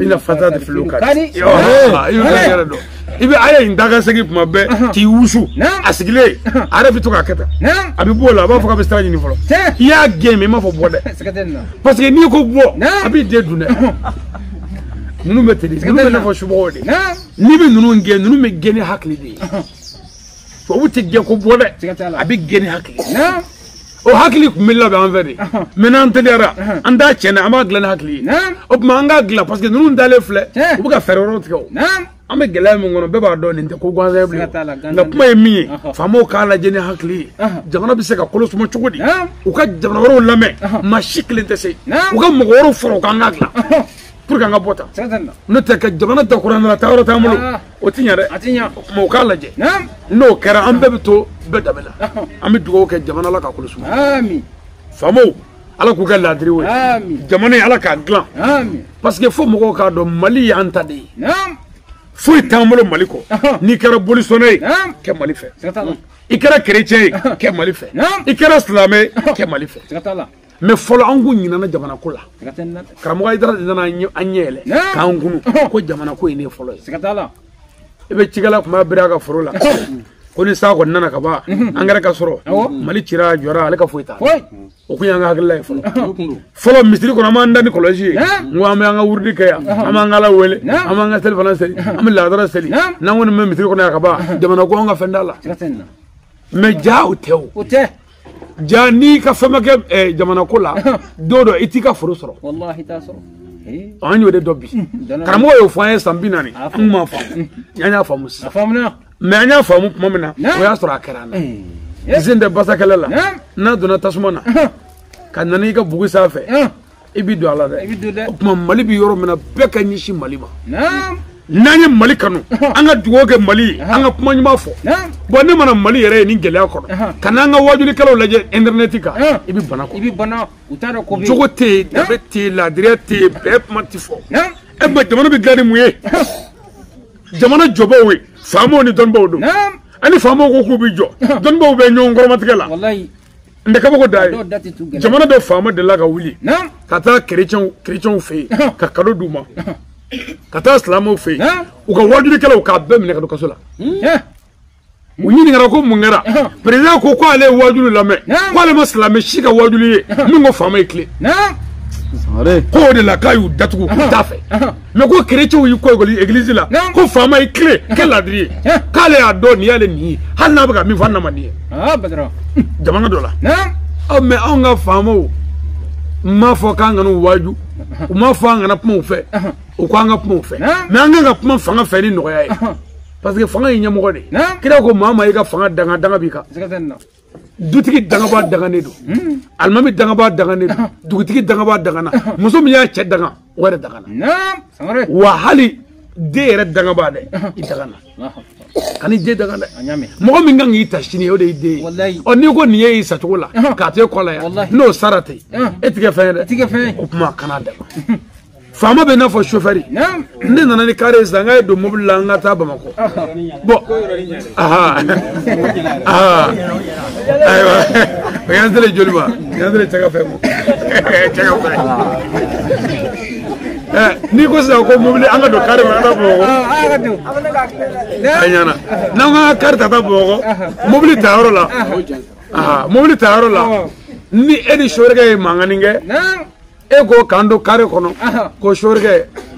i na fata de filo ka di i bɛ fɛn yɛrɛ dɔn i bɛ a ye nin daga segin tuma bɛɛ k'i wusu a sigilen a yɛrɛ bɛ to k'a kɛ tan a bɛ bɔ o la a b'a fɔ k'a bɛ sira ɲini fɔlɔ i y'a gɛn mais i m'a fɔ bɔ dɛ parce que n'i ko bɔ a b'i den dun dɛ ninnu bɛ ten de ninnu bɛ n'a fɔ subagaw de n'i bɛ ninnu gɛn ninnu bɛ gɛn ni hakili de ye tubabu tɛ gɛn ko bɔ dɛ a bɛ gɛn ni hakili o hakili tun bɛ labɛn an fɛ de mɛ n'an teliyara an t'a tiɲɛ an b'a dilan ni hakili ye o tuma an k'a dilan parce que ninnu dalen filɛ u bɛ ka fɛɛrɛ wɛrɛw tigɛ o an bɛ gɛlɛya min kɔnɔ bɛɛ b'a dɔn nin tɛ ko gansan ye bilen nka kuma ye min ye faamaw k'a lajɛ ni hakili ye jamana bɛ se ka kolo suma cogo di u ka jamana wɛrɛw lamɛn maa si kelen tɛ se u ka mɔgɔ wɛrɛw fara u k'an k'a dilan pour que an ka bɔ tan n'o tɛ ka jamana ta kuranna taa yɔrɔ t'an bolo o ti ɲɛ dɛ o tuma u k'a lajɛ n'o kɛra an bɛɛ bɛ to bɛɛ danbe la an bɛ dugawu kɛ jamana la ka kolo suma faamaw ala k'u kɛ laadiri o ye jamana in ala k'a dilan parce que fo mɔgɔw k'a dɔn Mali y'an ta de ye foyi t'an bolo Mali kɔ n'i kɛra bolisɔnɛ ye kɛ Mali fɛ i kɛra chrétien ye kɛ Mali fɛ i kɛra silamɛ ye kɛ Mali fɛ mais fɔlɔ an ko ɲinana jamana ko la karamɔgɔ Hayidara de nana an ɲɛ yɛlɛ k'an kunu ko jamana ko ye ne fɔlɔ ye i bɛ cikɛla tun b'a bere a ka foro la ko ni sa kɔni nana ka ban angɛrɛ ka sɔrɔ Mali cira jɔra ale ka foyi t'a la o kun y'an ka hakilila ye fɔlɔ misiri kɔnɔ an b'an da ni kɔlɔsi ye n ko an bɛ an ka wurudi kɛ yan an b'an ka Ala wele an b'an ka selifana seli an bɛ laadara seli n'an kɔni bɛ misiri kɔnɔ yan ka ban jamana ko an ka fɛn t'a la mais ja o tɛ o ja n'i ka fɛn ma kɛ jamana ko la don dɔ i t'i ka foro sɔrɔ an y'o de dɔn bi karamɔgɔ y'o fɔ an ye san 40 an m'a faamu an y'a faamu sisan mais an y'a faamu tuma min na o y'a sɔrɔ a kɛra an na zin tɛ basa kɛlɛ la n'a donna tasuma na ka na n'i ka bugu sanfɛ i bi don a la dɛ o tuma Mali bi yɔrɔ min na bɛɛ ka ɲɛsin Mali ma n'an ye Mali kanu an ka dugawu kɛ Mali ye an ka kuma ɲuman fɔ bon ne mana Mali yɛrɛ ye ni gɛlɛya kɔnɔ ka n'an ka wajulikɛlaw lajɛ internet kan i bi bana kɔ jogo tɛ yen danbe tɛ yen laadiriya tɛ yen bɛɛ kuma tɛ fɔ e ma jamana bɛ dilan ni mun ye jamana jɔbaaw ye faamaw ni dɔnnibaw don ani faamaw ko k'u bɛ jɔ dɔnnibaw bɛ ɲɔgɔn kɔrɔmatigɛ la n tɛ kabako da ye jamana dɔ faama delila ka wuli ka taa chrétienw fɛ yen ka cadeau d'u ma ka taa silamɛw fɛ yen u ka wajulikɛlaw k'a bɛɛ minɛ ka don kaso la u ɲininkara ko mun kɛra président ko k'ale ye wajuli lamɛn k'ale ma silamɛ si ka wajuli ye min ko faama ye tile k'o de la k'a y'u datugu k'u t'a fɛ mais ko chrétienw y'i kɔ église la ko faama ye tile kɛ laadiri ye k'ale y'a dɔn nin y'ale nin ye hali n'a bɛ ka min fɔ hali n'a ma nin ye jamana dɔ la mais anw ka faamaw m'a fɔ k'an kana u waju u m'a fɔ an kana kuma u fɛ u ko an ka kuma u fɛ mais an kan ka kuma fanga fɛ ni nɔgɔya ye parce que fanga ye ɲɛmɔgɔ de ye kira ko maa o maa i ka fanga danga b'i kan dutigi dangaba danganen don alimami dangaba danganen don dugutigi dangaba dangana muso min y'a cɛ danga o yɛrɛ dangana wa hali den yɛrɛ dangaba dɛ i dangana ani den danga dɛ mɔgɔ min kan k'i ta sini o de y'i den ye ɔ n'i ko nin ye i sacogo la k'a to e kɔ la yan n'o sara tɛ e ti kɛ fɛn ye dɛ o kuma kana dama faama bɛ n'a fɔ chauffeur ne nana ni kare sisan n k'a ye don mobili la n ka taa Bamakɔ bon ayiwa o y'an selen joli ma y'an selen cɛ ka fɛn ma cɛ ka fɛn n'i ko sisan ko mobili an ka don kare ma an ka Bamakɔ a ɲana n'an ka kare ta taa Bamakɔ mobili ta yɔrɔ la mobili ta yɔrɔ la ni e ni chauffeur ye mankanni kɛ e ko k'an don kare kɔnɔ ko chauffeur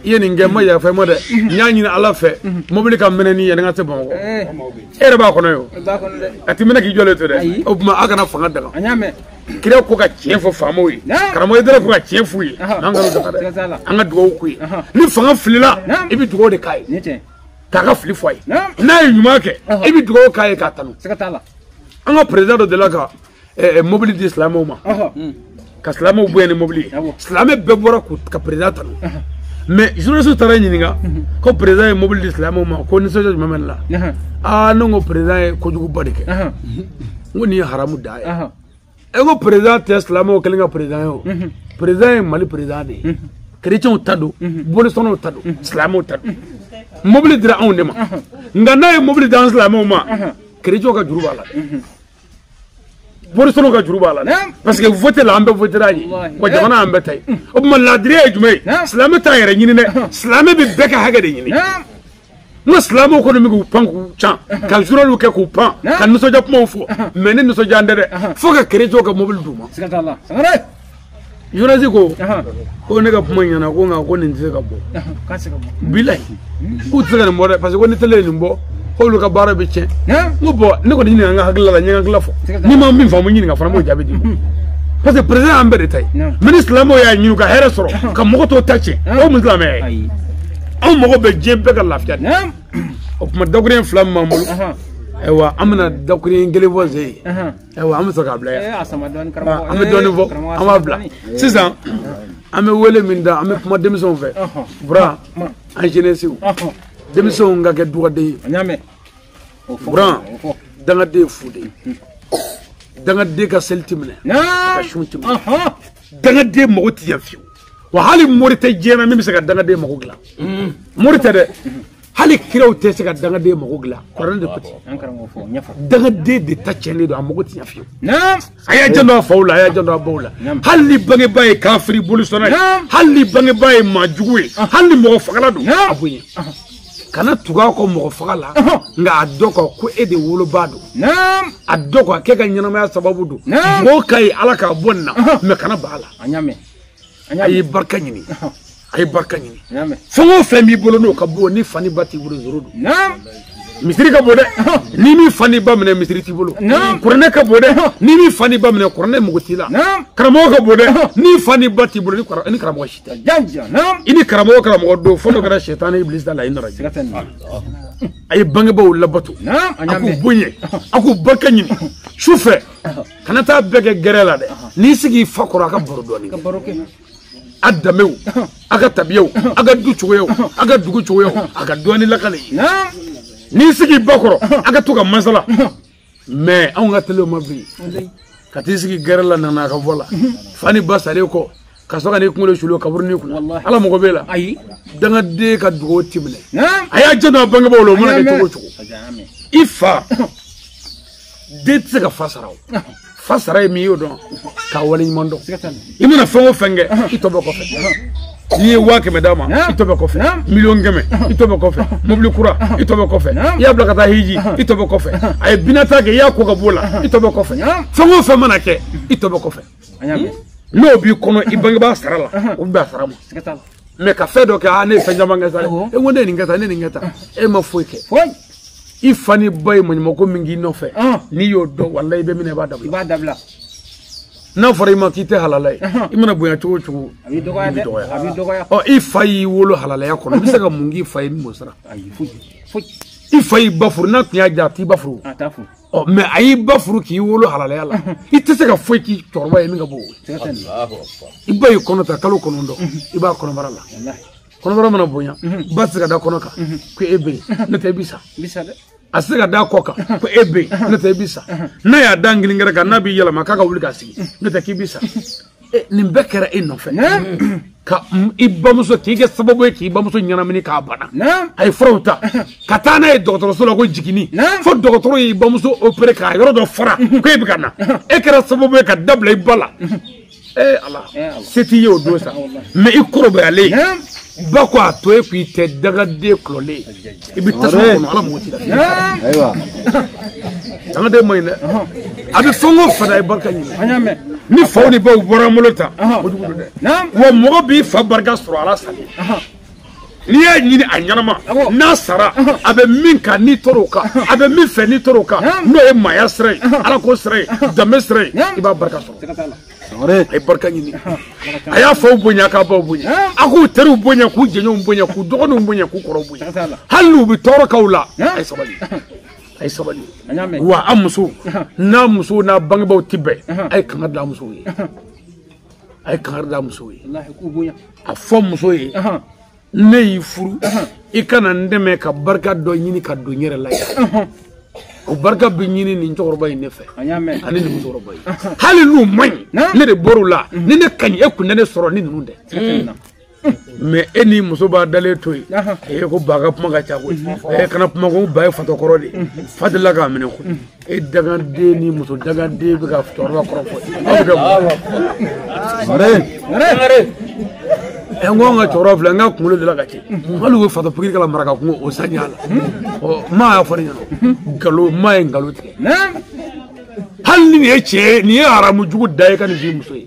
ye nin kɛ ma yafa ma dɛ n y'a ɲini ala fɛ mobili ka mɛnɛ ni yanni ka se bamakɔ e yɛrɛ b'a kɔnɔ yo a ti mɛnɛ k'i jɔlen to dɛ o tuma a kana fanga daga kira ko ka tiɲɛ fɔ faamaw ye karamɔgɔ i dara ko ka tiɲɛ f'u ye an ka daga dɛ an ka dugawu k'u ye ni fanga filila i bɛ dugawu de k'a ye k'a ka fili fɔ a ye n'a ye ɲuman kɛ i bɛ dugawu k'a ye k'a tanu an ka président dɔ delila ka mobili di silamɛw ma ka silamɛw bɔ yen ni mobili ye silamɛ bɛɛ bɔra ka président tanu mais journaliste taara ɲininka ko président ye mobili di silamɛw ma ko nisɔndiya jumɛn bɛ ne la ne ko président ye kojuguba de kɛ n ko nin ye haramu da ye e ko président tɛ silamɛw kɛlen ka président ye o président ye Mali président de ye chrétienw ta don bolisɔnnaw ta don silamɛw ta don mobili dira anw de ma nka n'a ye mobili di an silamɛw ma chrétienw ka juru b'a la bolisɔnnaw ka juru b'a la parce que voté la an bɛɛ voté la ye wa jamana an bɛɛ ta ye o tuma laadiriya ye jumɛn ye silamɛ t'a yɛrɛ ɲini dɛ silamɛ bɛ bɛɛ ka hakɛ de ɲini n ka silamɛw kɔni bɛ k'u pan k'u can ka journaliw kɛ k'u pan ka nisɔndiya kumaw fɔ mais ne nisɔndiya tɛ dɛ fo ka chrétienw ka mobili d'u ma journaliste ko ne ka kuma ɲɛna ko nka ko nin tɛ se ka bɔ bilayi k'u tɛ se ka nin bɔ dɛ parce que ko ni télé ye nin bɔ k'olu ka baara bɛ tiɲɛ n ko bɔn ne kɔni ɲininka n ka hakilila la n ye n ka hakilila fɔ n'i ma min faamu ɲininka fana n b'o jaabi d'i ma parce que président y'an bɛɛ de ta ye mais ni silamɛw y'a ɲini ka hɛrɛ sɔrɔ ka mɔgɔ tɔw ta tiɲɛ o mun silamɛya ye anw mago bɛ diɲɛ bɛɛ ka lafiya de o tuma dakurun fila min b'an bolo ayiwa an bɛna dakurun kelen fɔ sen ye ayiwa an bɛ sɔrɔ k'a bila yan an bɛ dɔɔnin fɔ an b'a bila sisan an bɛ wele min da an bɛ kuma denmisɛnw fɛ bura an jeunesse denmisɛnw ka kɛ dugaden ye bura dangaden fu de ye dangaden ka seli ti minɛ ka sun ti minɛ dangaden mago ti yan fiyewu wa hali mori tɛ diɲɛ na min bɛ se ka dangaden mago dilan mori tɛ dɛ hali kiraw tɛ se ka dangaden mago dilan kuranɛ de ko ten dangaden de ta tiɲɛlen don a mago ti yan fiyewu a y'a janto a faw la a y'a janto a baw la hali ni bangebaa ye kafiri bolisɔnna ye hali ni bangebaa ye maajugu ye hali ni mɔgɔ fagala don a b'o ye kana tugu a kɔ mɔgɔ faga la nka a dɔn ko e de woloba don a dɔn ko a kɛ ka ɲɛnamaya sababu don mɔgɔw ka ye ala k'a bɔ nin na mɛ kana ba la a ye barika ɲini a ye barika ɲini fɛn o fɛn b'i bolo n'o ka bon ni fa ni ba t'i bolo zoro don misiri ka bon dɛ ni min fa ni ba minɛ misiri t'i bolo kuranɛ ka bon dɛ ni min fa ni ba minɛ kuranɛ mago t'i la karamɔgɔ ka bon dɛ ni fa ni ba t'i bolo ni karamɔgɔ si tɛ i ni karamɔgɔ don fɔ dɔ kɛra sɛtan ni ibilisi la i nana a ye bangebaaw labato a k'u bonya a k'u barika ɲini su fɛ kana taa bɛɛ kɛ gɛrɛ la dɛ n'i sigi i fa kɔrɔ a ka baro dɔɔnin kɛ a danbew a ka tabiyaw a ka du cogoyaw a ka dugu cogoyaw a ka dɔɔnin lakale ye n'i sigi ba kɔrɔ a ka to ka masala mais anw ka télé ma bi ka t'i sigi gɛrɛ la nana ka fɔ la fa ni ba salen kɔ ka sɔrɔ ka n'i kunkolo suli kaburu n'i kunna ala mago b'e la dangaden ka dugawu ti minɛ a y'a janto a bangebaaw la o mana kɛ cogo o cogo i fa den tɛ se ka fa sara o fa sara ye min ye o dɔn k'a wale ɲuman dɔn i mana fɛn o fɛn kɛ i tɔ bɛ kɔfɛ n'i ye 100,000 d'a ma i tɔ bɛ kɔfɛ 1,100,000 i tɔ bɛ kɔfɛ mobili kura i tɔ bɛ kɔfɛ i y'a bila ka taa hiji i tɔ bɛ kɔfɛ a ye binata kɛ i y'a ko ka b'o la i tɔ bɛ kɔfɛ fɛn o fɛn mana kɛ i tɔ bɛ kɔfɛ n'o b'i kɔnɔ i bangebaa sara la o bɛ bɛn a sara ma mais ka fɛn dɔ kɛ ne ye fɛn caman kɛ sa dɛ e ko ne ye nin kɛ tan ne ye nin kɛ tan e ma foyi kɛ i fa ni ba ye maɲumako min k'i nɔfɛ n'i y'o dɔn walayi i bɛ minɛ i b'a dabila n'a fɔra i ma k'i tɛ halala ye i mana bonya cogo o cogo a b'i dɔgɔya ɔ i fa y'i wolo halalaya kɔnɔ i bɛ se ka mun k'i fa ye min b'o sara i fa y'i ba furu n'a tun y'a diya a t'i ba furu ɔ mɛ a y'i ba furu k'i wolo halalaya la i tɛ se ka foyi k'i cɛkɔrɔba ye min ka bon i ba y'i kɔnɔ ta kalo 9 i b'a kɔnɔbara la kɔnɔbara mana bonya ba tɛ se ka da kɔnɔ kan ko e bɛ yen ne tɛ i bi sa a se ka da kɔ kan ko e bɛ yen ne tɛ i bi sa n'a y'a da ngirinkɛrɛ kan n'a b'i yɛlɛma k'a ka wuli k'a sigi ne tɛ k'i bi sa nin bɛɛ kɛra e nɔfɛ ka i bamuso k'i kɛ sababu ye k'i bamuso ɲɛnamini k'a bana a ye furaw ta ka taa n'a ye dɔgɔtɔrɔso la ko jiginni fo dɔgɔtɔrɔ y'i bamuso opéré k'a yɔrɔ dɔ fara ko e bɛ ka na e kɛra sababu ye ka dabila i ba la ala se t'i ye o don sa mais i kɔrɔbayalen ba ko a to e k'i tɛ dagaden kulɔlen i bɛ tasuma kɔnɔ ala mɔgɔ t'i la ayiwa dagaden ma ɲi dɛ a bɛ fɛn o fɛn a ye barika ɲini ni faw ni baw bɔra an bolo ta kojugu don dɛ wa mɔgɔ b'i fa barika sɔrɔ ala sago n'i y'a ɲini a ɲanama n'a sara a bɛ min kan n'i tor'o kan a bɛ min fɛ n'i tor'o kan n'o ye maaya sira ye ala ko sira ye danbe sira ye i b'a barika sɔrɔ a ye barika ɲini a y'a faw bonya k'a baw bonya a k'u teriw bonya k'u jɛɲɔgɔnw bonya k'u dɔgɔninw bonya k'u kɔrɔw bonya hali n'u bɛ tɔɔrɔ k'aw la a ye sabali a ye sabali wa an muso n'a muso n'a bangebaaw ti bɛn a ye kangari da musow ye a ye kangari da musow ye a fɔ muso ye ne y'i furu i kana n dɛmɛ ka barika dɔ ɲini ka don n yɛrɛ la yan o barika bɛ ɲini nin cɛkɔrɔba in ne fɛ ani nin musokɔrɔba in hali n'u man ɲi ne de bɔr'u la ni ne ka ɲi e kun tɛ ne sɔrɔ ni ninnu tɛ mais e ni muso b'a dalen to yen e ko ba ka kuma ka ca koyi kana kuma ko ba ye fatɔkɔrɔ de fa delila k'a minɛ koyi e daganden ni muso daganden bɛ ka cɛkɔrɔba kɔrɔ fɔ aw bɛ kɛ n ko an ka cɛkɔrɔba filɛ n ka kunkolo de la ka ci hali u ye fatɔ pikiri k'a la maraka kungo o saniya la maa y'a fɔ ne ɲɛna nkalon maa ye nkalon tigɛ hali ni nin ye cɛ ye nin ye haramu jugu da ye ka nin f'i muso ye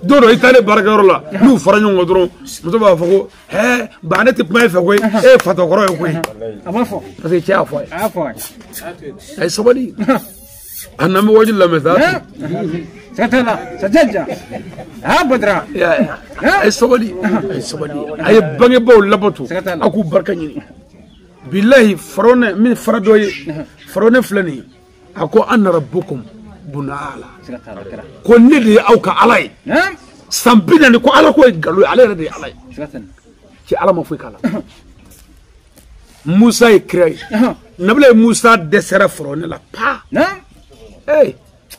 don dɔ i taalen baarakɛyɔrɔ la n'u fɔra ɲɔgɔn kan dɔrɔn muso b'a fɔ ko ba ne tɛ kuma e fɛ koyi e ye fatɔkɔrɔ ye koyi parce que cɛ y'a fɔ a ye a ye sabali a n'an bɛ waji lamɛn sa a ye sabali a ye bangebaaw labato a k'u barika ɲini bilahi Firawuna min fara dɔ ye Firawuna filɛ nin ye a ko ana rabbukum bunala ko ne de ye aw ka ala ye san 40 ko ala ko ye nkalon ye ale yɛrɛ de ye ala ye cɛ ala ma foyi k'a la Musa ye kira ye nabila ye Musa dɛsɛra Firawuna la pa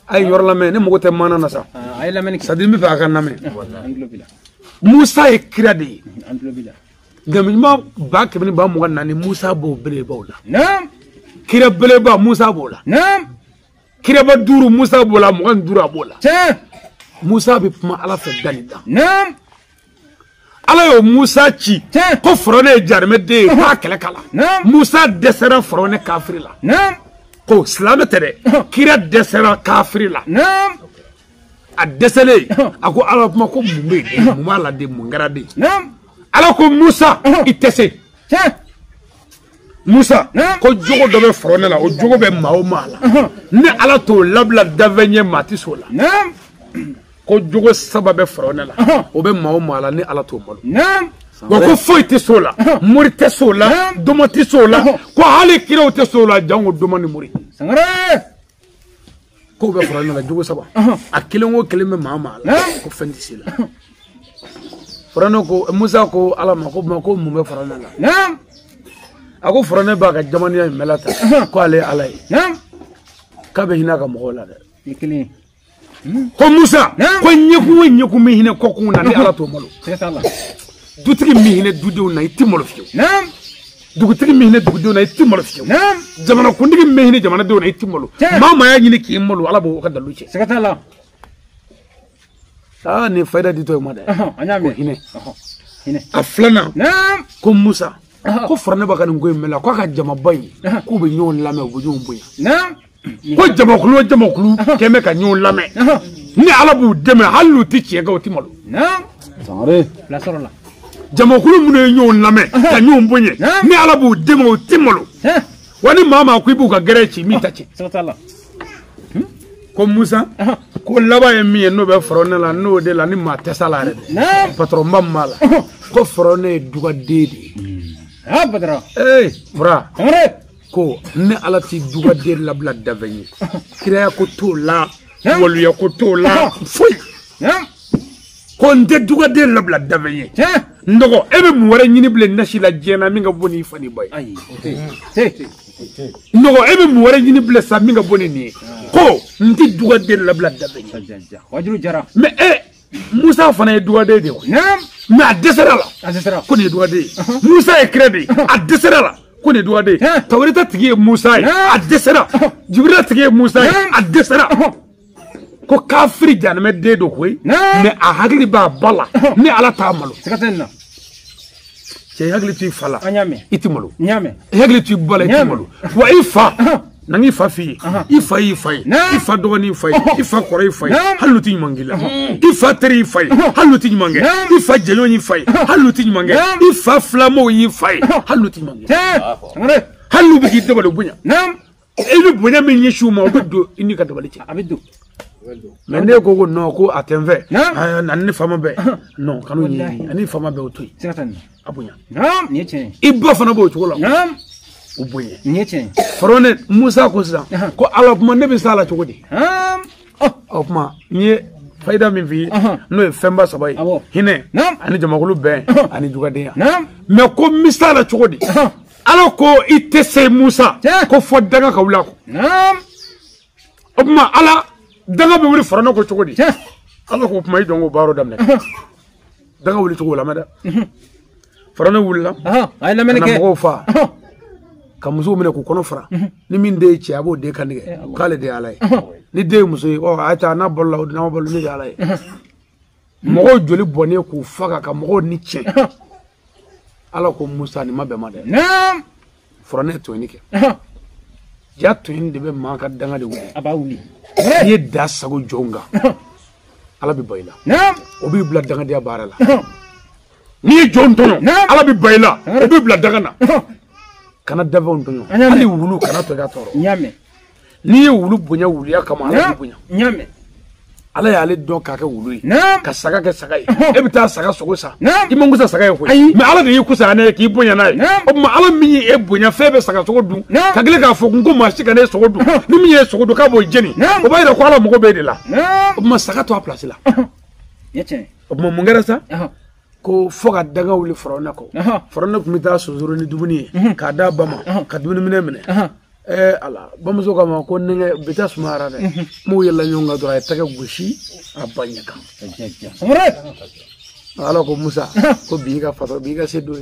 a ye yɔrɔ lamɛn ne mago tɛ maana na sa c'est-à-dire n bɛ fɛ a ka lamɛn Musa ye kira de ye ɲaman 224 Musa b'o belebaw la kira beleba Musa b'o la kiraba 5 Musa b'o la 25 a b'o la Musa bɛ kuma ala fɛ dani dan ala y'o Musa ci ko Firawuna ye jarimɛden ye k'a kɛlɛ kala Musa dɛsɛra Firawuna kafiri la ko silamɛ tɛ dɛ kira dɛsɛra kafiri la a dɛsɛlen a ko ala kuma ko mun bɛ yen mun b'a la de mun kɛra de ala ko Musa i tɛ se Musa ko jogo dɔ bɛ Firawuna la o jogo bɛ maa o maa la ni ala t'o labila dafɛ ɲɛ maa tɛ s'o la ko jogo 3 bɛ Firawuna la o bɛ maa o maa la ni ala t'o balo wa ko foyi tɛ s'o la mori tɛ s'o la dɔmɔ tɛ s'o la ko hali kiraw tɛ s'o la jango dɔmɔ ni mori ko bɛ Firawuna la jogo 3 a kelen o kelen bɛ maa o maa la ko fɛn tɛ se la Firawuna ko Musa ko ala ma ko mun bɛ Firawuna la a ko Firawuna b'a ka jamaniya in bɛɛ la ta ko ale ye ala ye k'a bɛ hinɛ a ka mɔgɔw la dɛ ko Musa ko ɲɛkun o ɲɛkun bɛ hinɛ kɔkun na ni ala t'o malo dutigi min hinɛ dudenw na i tɛ malo fiyewu dugutigi min hinɛ dugudenw na i tɛ malo fiyewu jamanakuntigi min hinɛ jamanadenw na i tɛ malo maa maa y'a ɲini k'i malo ala b'o ka dalu cɛ nin fayida di to ye ma dɛ ko hinɛ a filanan ko Musa ko Firawuna b'a ka nin ko in mɛn la k'a ka jamaba in k'u bɛ ɲɔgɔn lamɛn u bɛ ɲɔgɔn bonya ko jamakulu o jamakulu kɛn bɛ ka ɲɔgɔn lamɛn ni ala b'u dɛmɛ hali n'u tɛ tiɲɛ kɛ u tɛ malo jamakulu minnu ye ɲɔgɔn lamɛn ka ɲɔgɔn bonya ni ala b'u dɛmɛ u tɛ malo wa ni maa maa ko i b'u ka gɛrɛ ci min ta tiɲɛ ko Musa ko laban ye min ye n'o bɛ Firawuna la n'o de la ni maa tɛ sa la yɛrɛ dɛ patron ba min b'a la ko Firawuna ye dugaden de ye fura ko ne ala ti dugaden labila dafɛ ye kiraya ko t'o la waliya ko t'o la foyi ko n tɛ dugaden labila dafɛ ye n dɔgɔ e bɛ mun wɛrɛ ɲini bilen nasi la diɲɛ na min ka bon n'i fa n'i ba ye n dɔgɔ e bɛ mun wɛrɛ ɲini bilen sa min ka bon ni nin ye ko n tɛ dugaden labila dafɛ ye mais Musa fana ye dugaden de ye mais a dɛsɛra la ko nin ye dugaden ye Musa ye kira de ye a dɛsɛra la ko nin ye dugaden ye Tawureta tigi ye Musa ye a dɛsɛra Jibirila tigi ye Musa ye a dɛsɛra ko kafiri janɛmɛden do koyi mais a hakili b'a ba la ni ala t'a malo cɛ hakili t'i fa la i tɛ malo i hakili t'i ba la i tɛ malo wa i fa nangi fa fi ifa ifa dogoni fa ifa kore fa haluti mangila ifa teri fa haluti mange ifa jeloni fa haluti mange ifa flamo yi fa haluti mange halu bi dobalo bunya elu bunya min yeshu ma obedo ini ka dobali ci abedo mais ne ko no ko atenve nan fama be non kanu ni ani fama be otoy abunya ni che ibba fana bo ci wala ubuye nyeche farone musa ko sa ko ala kuma nabi sala chogodi ma nye faida min fi no e femba sabai hine ani jamakulu be ani jugade me ko misala chogodi ala ko itese musa ko fodanga ka wula ko ma ala danga be wuri farone ko chogodi ala ko kuma idongo baro damne danga wuli chogola mada farone wulla ay la meneke ko fa kamuso mene ko kono fara ni min de ci abo de kanige kale de alay ni de muso o ata na bollo na bollo ni alay mo joli bone ko faka ka mo ni che ala ko musa ni mabe made nam forane to ni ke ja to inde be ma ka danga de wuli aba wuli ye da sago jonga ala bi bayla nam o bi bla danga de barala ni jontono ala bi bayla o bi bla danga na kana davon tonyo ali wulu kana to ga toro nyame ni wulu bunya wulu ya kama ala bunya nyame ala ya ale don ka ka wulu ka saga ke saga e bita saga sogo sa i mangusa saga ko me ala de yikusa na ki bunya na o ma ala mi e bunya febe saga sogo du ka gele ka fo ngo ma shika ne sogo du ni mi e sogo du ka bo jeni o ba ira ko ala mo go be de la o ma saga to a place la yeche o mo ngara sa ko foga daga wuli forona ko forona ko mita suzuru ni dubuni ka da bama ka dubuni mine ala bamu so kama ko nenge bita sumara de mo yella nyonga dora taga gushi abanya ka ala ko musa ko biga fato biga sedo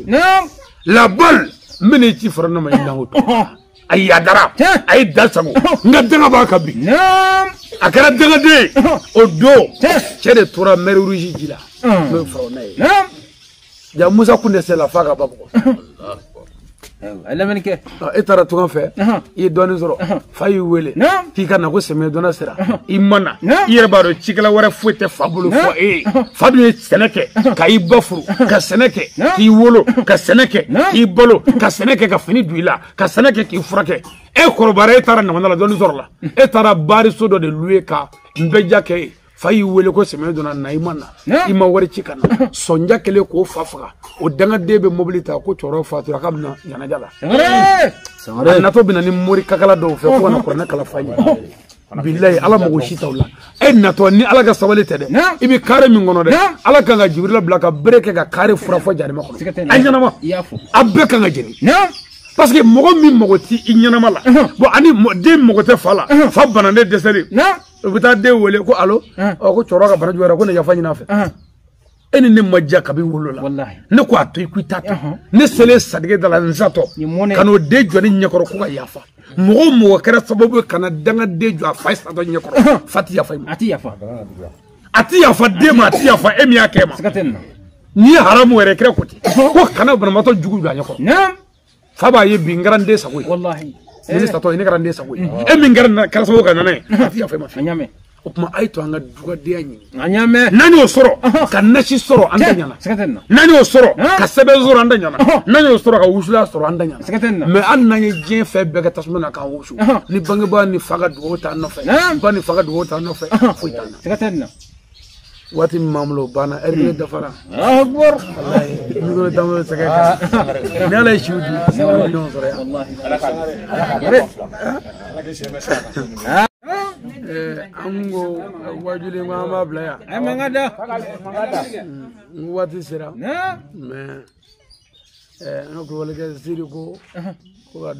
la bal mine ci forona ma ina hoto ay yadara ay dasago nga daga ba ka bi akara daga de o do cede tora meruji jila no forona ja musa kunde se la faga babo ala menke etara tugan fe i doni zoro fayi wele ki kana ko seme dona sira imana yere baro cikala wara fuete fabulu fo fadu seneke ka i bafuru ka seneke ki wolo ka seneke ki bolo ka seneke ka fini duila ka seneke ki furake e korobare etara na wala doni zoro la etara bari sodo de luwe ka mbeja ke fayi wele ko seme dona na imana ima wari cikana sonja kele ko fafaga o danga debe mobilita ko choro fatura kamna yana jala sangare na to binani mori kakala do fe ko na korna kala fanyi billahi ala mo shita wala e na to ni ala ga sabali tede ibi kare min gono de ala ka ga jibril blaka breke ga kare fura fo jari mako anyana ma abbe ka ga jeni parce que mogo min mogo ti inyana mala bo ani de mogo te fala fa banane de seri bita de wole ko alo ko choro ga bana juwara ko ne yafanyi na fe eni ne majja kabi wolo la wallahi ne ko atoy ku tata ne sele sadige dala nzato kano de joni nyakoro ko ga yafa mo kera sababu kana danga de jo fa sa do nyakoro fati yafa ati yafa de ma ati yafa emi akema ni haramu were kera kuti ko kana bana mato jugu ga nyakoro faba ye bingarande sa ko wallahi ni sa to ni garande sa ko emi ngarna kala sababu kana ne ati yafa ma nyame okuma aito anga duga de anyi anyame nani osoro ka nashi soro andanyana nani osoro ka sebe soro andanyana nani osoro ka wusula soro andanyana me annanye je fe bega tasmana ka wusu ni bangi ba ni faga dugo ta no fe ba ni faga dugo ta no fe fuitana wati mamlo bana erbe dafara akbar wallahi ni go damlo saka ni ala shudi no soro wallahi ango wajule ngama blaya ay mangada wati sira me ngako wala ga siri ko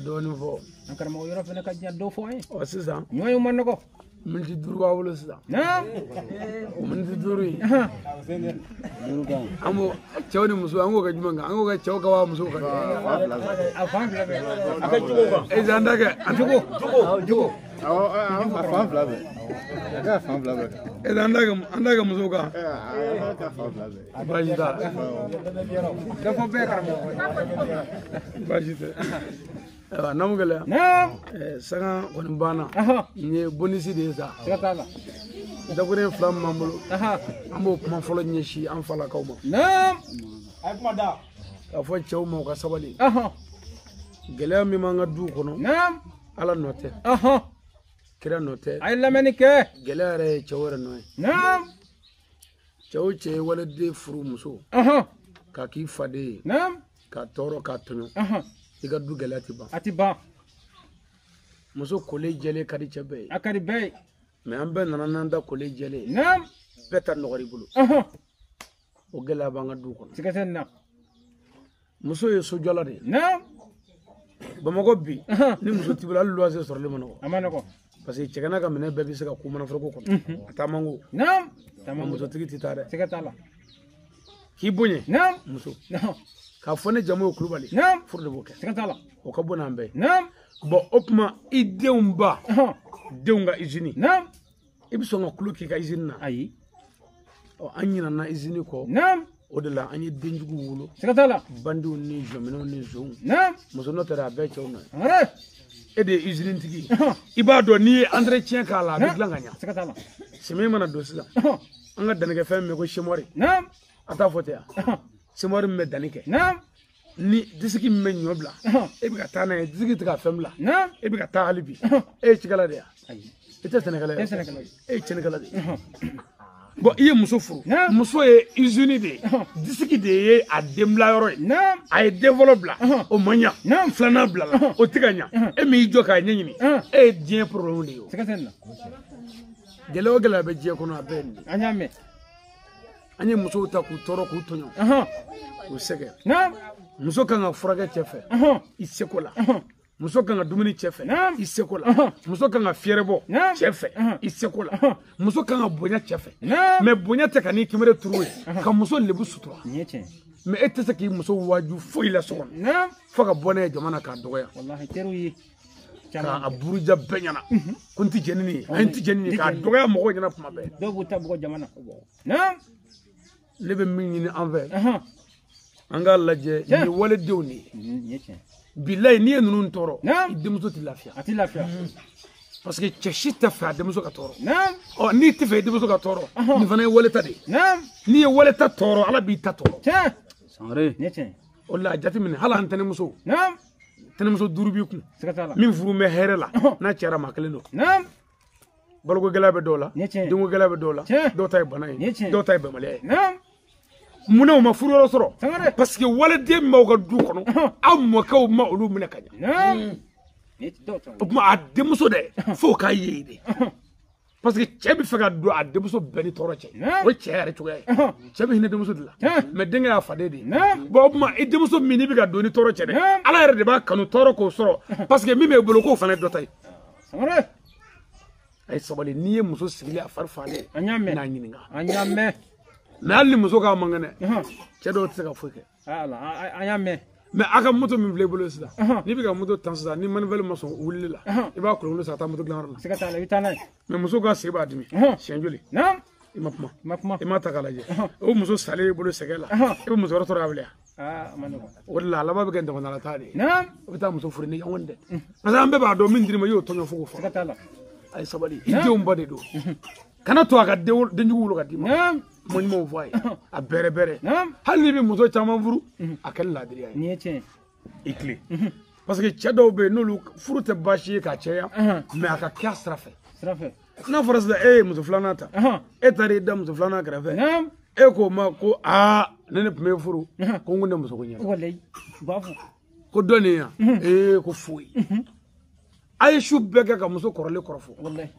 doni fo akara mo yoro fene ka jaddo fo ay o sisa ñoy man nako min ci durwa wala sisa min ci duri amo cewni musu ango ga jumanga ango ga cew ka wa musu ka afan la be aka jugo e zandaga jugo afan flabe aga afan flabe e andaga musu ka bajita da fo be karamo bajita namu gele Naam. sanga woni bana ni bonisi de sa Sikatala. dagure flam mamulu Aha. ambo kuma folo nyeshi am fala kawma Naam. Ay kuma da. ka fo chewmo ka sabali Aha. gele mi manga du kono Naam. ala note Aha. kira note Ay lamani ke. gele re chewore noy Naam. chewche wala de furu muso Aha. ka ki fade Naam. ka toro ka tonyo Aha. iga du gele atiba Atiba. muso kole jele kadi chebe Akari bay. me ambe nananda kole jele Naam. beta nogari bulu Aha. o gele banga du kono Sikatenna. muso ye so jola de Naam. bamago bi ni muso tibula luwase sorle mono Amana ko. parce que cegana ka mene bɛɛ bɛ se ka ku mana foroko kɔnɔ atamango Naam. muso tigi ti taa dɛ Sikatala. k'i bonya Naam. muso Naam. k'a fɔ ne jamu ye kulubali Naam. furu de b'o kɛ Sikatala. o ka bon n'an bɛɛ ye Naam. bɔn o tuma i denw ba Aha. denw ka izini Naam. i bɛ sɔn ka kulo k'i ka izini na Ayi. ɔ an ɲinana izini kɔ Naam. o de la an ye denjugu wolo Sikatala. bandiw ni jɔminɛw ni zonw Naam. muso n'o tɛ dɛ a bɛɛ cɛw nɔ ye Are. e de ye izini tigi i b'a dɔn n'i ye entretien k'a la a bɛ dilan ka ɲa Sikatala. sɛmɛ mana don sisan Aha. an ka dannikɛfɛn min bɛ ko semɔri Naam. a t'a fɔ ten yan Aha. semɔri min bɛ danni kɛ Naam. ni disiki min bɛ ɲɔ bila e bɛ ka taa n'a ye disiki tɛ ka fɛn bila Naam. e bɛ ka taa hali bi e ye cikɛla de ye Ayi. i tɛ sɛnɛkɛla Tɛ ye sɛnɛkɛla ye. e ye cɛnnikɛla de ye bɔn i ye muso furu Naam. muso ye usine de ye disiki de ye a denbila yɔrɔ ye Naam. a ye den fɔlɔ bila o ma ɲa Naam. filanan bila la o tɛ ka ɲa e min y'i jɔ k'a ɲɛɲini e ye diɲɛ problème de ye o Sikatenna. gɛlɛya o gɛlɛya bɛ diɲɛ kɔnɔ a bɛɛ ye nin ye An y'a mɛn. an ye musow ta k'u tɔɔrɔ k'u tɔɲɔ Aha. k'u sɛgɛn Naam. muso kan ka furakɛ cɛ fɛ Aha. i seko la muso kan ka dumuni cɛ fɛ Naam. i seko la muso kan ka fiɛrɛ bɔ Naam. cɛ fɛ i seko la muso kan ka bonya cɛ fɛ Naam. mɛ bonya tɛ ka n'i kimere turu ye ka muso lebu sutura Nin ye tiɲɛ. mɛ e tɛ se k'i muso waaju foyi la so kɔnɔ Naam. fo ka bɔ n'a ye jamana k'a dɔgɔya Wallahi teriw ye. k'a buruja bɛɛ ɲɛna ko n tɛ jɛni nin ye an tɛ jɛni nin ye k'a dɔgɔya mɔgɔw ɲɛna kuma bɛɛ Dɔw b'u ta bugɔ jamana. Naam. ne bɛ min ɲini an fɛ Aha. an k'a lajɛ nin ye waledenw de ye Nin ye tiɲɛ. bilayi n'i ye ninnu tɔɔrɔ Naam. i denmuso tɛ lafiya A ti lafiya. parce que cɛ si tɛ fɛ a denmuso ka tɔɔrɔ Naam. ɔ n'i tɛ fɛ i denmuso ka tɔɔrɔ nin fana ye waleta de ye Naam. n'i ye waleta tɔɔrɔ ala b'i ta tɔɔrɔ Tiɲɛ. Sangare. Nin ye tiɲɛ. o la a jateminɛ hali an tɛnɛmuso Naam. tɛnɛmuso duuru b'i kun Sikatala. min furu bɛ hɛrɛ la n'a cɛra maa kelen don Naam. baloko gɛlɛya bɛ dɔw la Nin ye tiɲɛ. denko gɛlɛya bɛ dɔw la Tiɲɛ. dɔw ta ye bana Nin ye ye tiɲɛ. dɔw ta ye bɛnbaliya ye Naam. munna u ma furu yɔrɔ sɔrɔ Sangare. parce que waliden min b'aw ka du kɔnɔ aw mɔkɛw ma olu minɛ ka ɲɛ Naam. Nin ye dɔw ta. o tuma a denmuso dɛ fo k'a ye de parce que cɛ bɛ fɛ ka don a denmuso bɛɛ ni tɔɔrɔ cɛ o ye cɛ yɛrɛ cogoya ye cɛ bɛ hinɛ denmuso de la mɛ denkɛ y'a faden de ye bɔn o tuma i denmuso min n'i bɛ ka don ni tɔɔrɔ cɛ dɛ ala yɛrɛ de b'a kanu tɔɔrɔ k'o sɔrɔ parce que min bɛ bolo k'o fana ye dɔ ta ye Sangare. a ye sabali n'i ye muso sigilen a fari falen An y'a mɛn. n'a ɲininka An y'a mɛn. mɛ hali ni muso k'a man kɛnɛ cɛ dɔw tɛ se ka foyi kɛ Ala an y'a mɛn. mɛ a ka moto min filɛ i bolo sisan n'i bɛ ka moto tan sisan ni manivɛli ma sɔn wulili la i b'a kolon sa ka taa moto dilanyɔrɔ la Sikatala i bɛ taa n'a ye. mɛ muso ka sigi b'a dimi siɲɛ joli Naam. i ma kuma Ma kuma. i ma ta k'a lajɛ o muso salen i bolo sɛgɛ la i bɛ muso wɛrɛ sɔrɔ ka wuli yan A ma nɔgɔn. o de la a laban bɛ kɛ dɔgɔnala ta de ye Naam. o bɛ taa muso furu ni ɲɔgɔn dɛ parce que an bɛɛ b'a dɔn min dir'i ma i y'o tɔɲɔ fo k'o fɔ Sikatala. a ye sabali i denw ba de don kana to a ka denjugu wolo ka d'i ma Naam. kuma ɲumanw fɔ a ye a bɛrɛ bɛrɛ Naam. hali n'i bɛ muso caman furu a kɛli laadiriya ye Nin ye tiɲɛ. i tilen parce que cɛ dɔw bɛ yen n'olu furu tɛ baasi ye ka caya mɛ a ka kɛ a sira fɛ Sira fɛ. n'a fɔra sisan e ye muso filanan ta e taara i da muso filanan kɛrɛfɛ Naam. e k'o ma ko aa ne tun bɛ furu ko n ko ne muso ko ɲɛna Wallahi. U b'a fɔ. ko dɔ nin yan ko foyi a ye su bɛɛ kɛ ka muso kɔrɔlen kɔrɔfɔ Wallahi.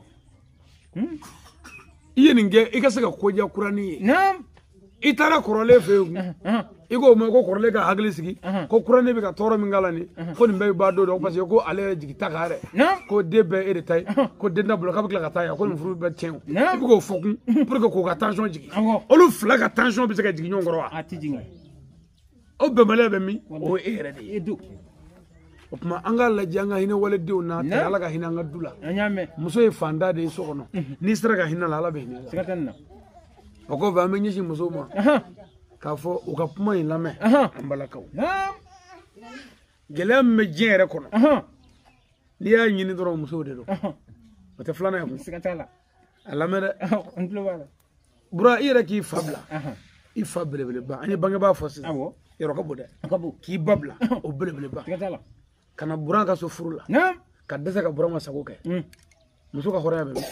i ye nin kɛ i ka se ka koja kuranin ye Naam. i taara kɔrɔlen fɛ yen i k'o ma ko kɔrɔlen ka hakili sigi ko kuranin bɛ ka tɔɔrɔ min k'a la nin ko nin bɛɛ b'a don dɔn parce que ko ale yɛrɛ jigi ta ka yɛrɛ Naam. ko den bɛɛ e de ta ye ko den t'a bolo k'a bɛ tila ka taa yan ko nin furu bɛɛ tiɲɛ o Naam. i bɛ k'o fɔ kun pour que k'o ka tension jigin Awɔ. olu fila ka tension bɛ se ka jigin ɲɔgɔn kɔrɔ wa A ti jigin. o bɛnbaliya bɛ min o ye e yɛrɛ de ye E do. o tuma an k'a lajɛ an ka hinɛ waledenw na tɛ ala ka hinɛ an ka du la An y'a mɛn. muso ye fanda de ye so kɔnɔ n'i sera ka hinɛ la ala bɛ hinɛ la Siga tɛ nin na. o kɔfɛ an bɛ ɲɛsin musow ma k'a fɔ u ka kuma in lamɛn an balakaw Naam. gɛlɛya min bɛ diɲɛ yɛrɛ kɔnɔ n'i y'a ɲini dɔrɔn musow de don o tɛ filanan ye siga t'a la a lamɛn dɛ n tulo b'a la bura i yɛrɛ k'i fa bila i fa belebeleba an ye bangebaa fɔ sisan awɔ yɔrɔ ka bon dɛ a ka bon k'i ba bila o belebeleba siga t'a la ka na buran ka so furu la ka dɛsɛ ka buran ma sago kɛ muso ka hɔrɔnya bɛ min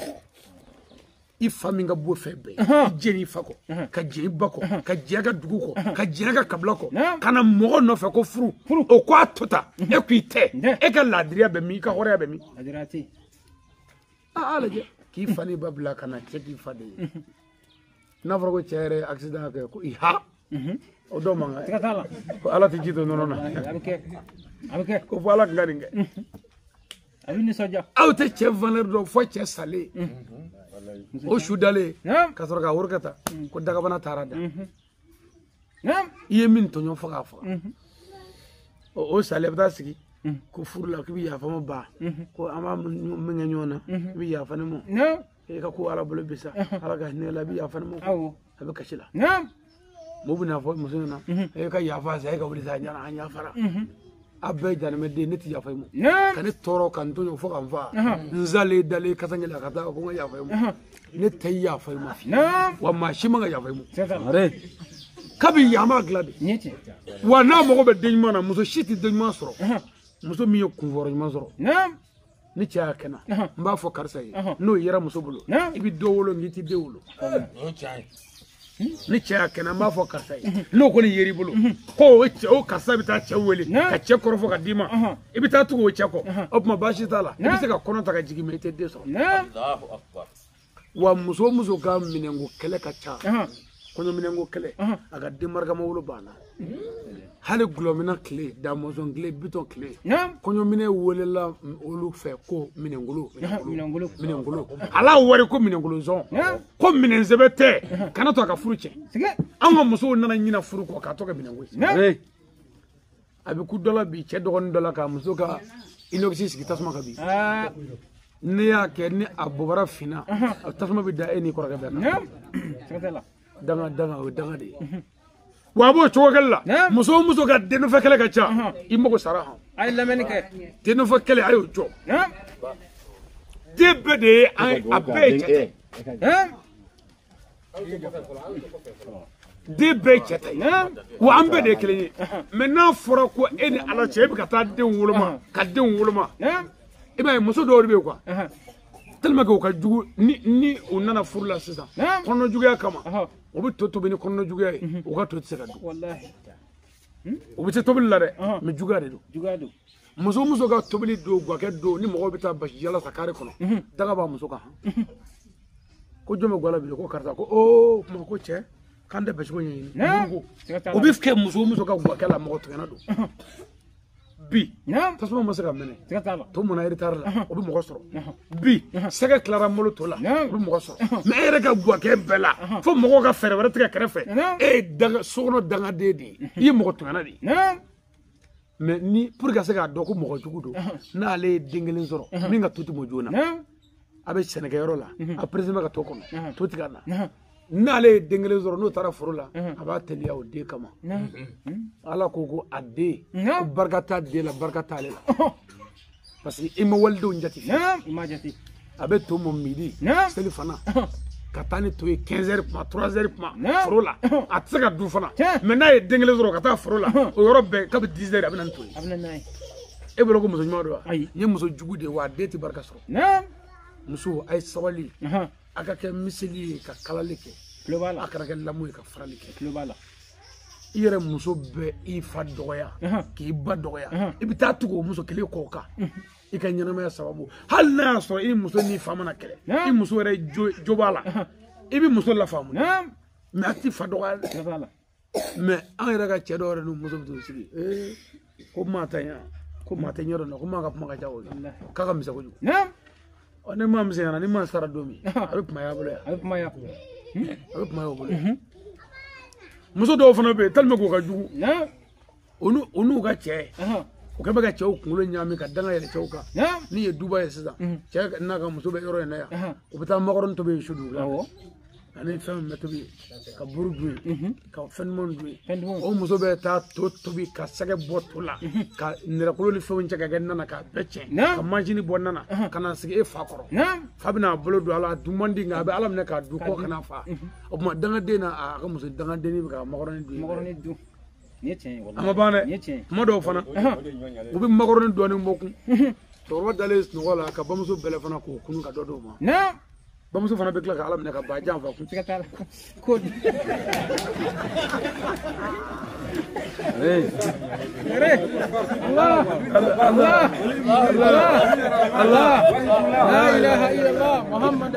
i fa min ka bɔ fɛn bɛɛ i jɛni i fa kɔ ka jɛn i ba kɔ ka jɛn ka dugu kɔ ka jɛn ka kabila kɔ ka na mɔgɔ nɔfɛ ko furu o ko a to ta e ko i tɛ e ka laadiriya bɛ min i ka hɔrɔnya bɛ min laadiriya tɛ yen a lajɛ k'i fa n'i ba bila ka na cɛ k'i fa de ye n'a fɔra ko cɛ yɛrɛ ye accident kɛ ko i ha o dɔw man kan siga t'a la ko ala tɛ ji to nɔnɔ na a bɛ kɛ ko fɔ ala tun ka nin kɛ a bɛ nisɔndiya aw tɛ cɛ valeur dɔn fɔ cɛ salen o su dalen ka sɔrɔ ka wari ka ta ko dagabana taara da i ye min tɔɲɔ fɔ k'a faga o salen a bɛ taa sigi ko furu la k'i bɛ yafa ma ba ko an b'a min kɛ ɲɔgɔn na i bɛ yafa ne ma e ka ko ala bolo bisa ala ka hinɛ la i bɛ yafa ne ma a bɛ kasi la mɔgɔw bɛ na fɔ muso ɲɛna e ka yafa sa e ka wuli sa ɲana an yafara a bɛɛ janɛmɛ den ne tɛ yafa i ma ka ne tɔɔrɔ ka n tɔɲɔ fo ka n faa n zalen dalen kasa ɲɛla ka taa ko n ka yafa i ma ne tɛ yafa i ma wa maa si man ka yafa i ma kabi yan b'a dilan de wa n'a mago bɛ den ɲuman na muso si tɛ den ɲuman sɔrɔ muso min ye kunfɔrɔ ɲuman sɔrɔ ni cɛ y'a kɛ na n b'a fɔ karisa ye n'o yera muso bolo i bɛ dɔ wolo n'i tɛ den wolo ni cɛ y'a kɛ na n b'a fɔ karisa ye n'o kɔni yer'i bolo ko o karisa bɛ taa cɛ wele ka cɛ kɔrɔfɔ ka d'i ma i bɛ taa tugu o cɛ kɔ o tuma baasi t'a la i bɛ se ka kɔnɔ ta ka jigin mɛ i tɛ den sɔrɔ wa muso o muso ka minɛnko kɛlɛ ka ca kɔɲɔminɛnko kɛlɛ a ka den marikama wolo banna hali gulɔmina tile damɔzɔn tile bitɔn tile kɔɲɔminɛ welela olu fɛ ko minɛnkolo ala wari ko minɛnkolozɔn ko minɛnsɛbɛ tɛ kana to a ka furu cɛ an ka musow nana ɲina furu kɔ k'a tɔ kɛ minɛnko ye a bɛ ku dɔ la bi cɛ dɔgɔnin dɔ la ka muso ka inɔkisi sigi tasuma kan bi ne y'a kɛ ni a bɔbara finna tasuma bɛ da e n'i kɔrɔkɛ bɛɛ kan danga o ye danga de ye wa a b'o cogo kɛlɛ la muso o muso ka dennɔfɛ kɛlɛ ka ca i mago sara hɔn a ye lamɛnni kɛ dennɔfɛ kɛlɛ a y'o jɔ den bɛɛ de ye a bɛɛ ye cɛ ta den bɛɛ ye cɛ ta ye wa an bɛɛ de ye kelen ye mɛ n'a fɔra ko e ni ala cɛ e bɛ ka taa denw woloma ka denw woloma i b'a ye muso dɔw de bɛ yen kuwa tellement que u ka jugu ni u nana furu la sisan kɔnɔ juguya kama u bɛ to tobi ni kɔnɔ juguya ye u ka to tɛ se ka dun u bɛ se tobili la dɛ mɛ juguya de don muso o muso ka tobili don gakɛ don ni mɔgɔw bɛ taa basi yala sa kare kɔnɔ daga b'a muso kan ko jɔn bɛ guala bi ko karisa ko o kuma ko cɛ k'an tɛ basiko ɲɛɲini o bɛ kɛ muso o muso ka gakɛ la mɔgɔ tɔgɛna don bi tasuma ma se ka mɛnɛ to mɔna retard la o bɛ mɔgɔ sɔrɔ bi sɛgɛ tilara malo to la o bɛ mɔgɔ sɔrɔ mɛ e yɛrɛ ka gakɛ bɛɛ la fo mɔgɔw ka fɛɛrɛ wɛrɛ tigɛ kɛrɛfɛ e ye sokɔnɔ dangaden de ye i ye mɔgɔ tɔgɛna de ye mɛ ni pour que ka se k'a dɔn ko mɔgɔ jugu don n'ale ye den kelen sɔrɔ min ka to tɛ mɔ joona a bɛ sɛnɛkɛyɔrɔ la a président bɛ ka to kɔnɔ to tigɛ na n'ale ye den kelen sɔrɔ n'o taara foro la a b'a teliya o den kama ala ko a den ko barika t'a den la barika t'ale la parce que i ma walidenw jate a bɛ to mɔ midi seli fana ka taa ni to ye 15 heures kuma 3 heures kuma foro la a tɛ se ka dun fana mɛ n'a ye den kelen sɔrɔ ka taa foro la o yɔrɔ bɛɛ k'a bɛ 10 heures a bɛ na ni to ye e bolo ko muso ɲuman don wa n ye muso jugu de ye wa a den tɛ barika sɔrɔ muso a ye sabali a ka kɛ miseli ye ka kalali kɛ a kana kɛ lamu ye ka farali kɛ i yɛrɛ muso bɛ i fa dɔgɔya k'i ba dɔgɔya i bɛ taa tugu o muso kelen kɔ kan i ka ɲɛnamaya sababu hali n'a y'a sɔrɔ i ni muso n'i fa mana kɛlɛ i muso yɛrɛ jo b'a la i bɛ muso lafaamu mɛ a tɛ fa dɔgɔya mɛ an yɛrɛ ka cɛ dɔw yɛrɛ n'u muso bɛ t'u sigi ko maa tɛ yan ko maa tɛ ɲɛ dɔn na ko maa ka kuma ka ca o la k'a ka misɛn kojugu ni maa misɛn yana ni maa sara don min a bɛ kumaya a bolo yan a bɛ kumaya o bolo muso dɔw fana bɛ yen tellement que u ka jugu o n'u ka cɛ o kɛ bɛ ka cɛw kunkolo ɲagami ka danga yɛlɛ cɛw kan n'i ye duba ye sisan cɛ n'a ka muso bɛ yɔrɔ in na yan u bɛ taa makɔrɔni tobi yen su dugu la ani fɛn min bɛ tobi ka buru dun ka fɛn duman dun o muso bɛ taa to tobi ka sɛgɛ bɔ to la ka nɛrɛkolo ni fɛnw cɛ ka kɛ nana ka bɛɛ tiɲɛ ka manjini bɔ nana ka na sigi e fa kɔrɔ fa bɛna bolo don ala dun man di nka a bɛ ala minɛ ka dun kɔ kana fa o tuma dangaden na a ka muso dangadenni bɛ ka makɔrɔni dun a ma ban dɛ kuma dɔw fana u bɛ makɔrɔni dɔɔni bɔ kun cɛkɔrɔba dalen sunɔgɔ la ka bamuso bɛlɛ fana k'o kunu ka dɔ d'o ma bamuso fana bɛ tila ka ala minɛ ka ba jan fa kun ko Allah la ilaha illallah Muhammad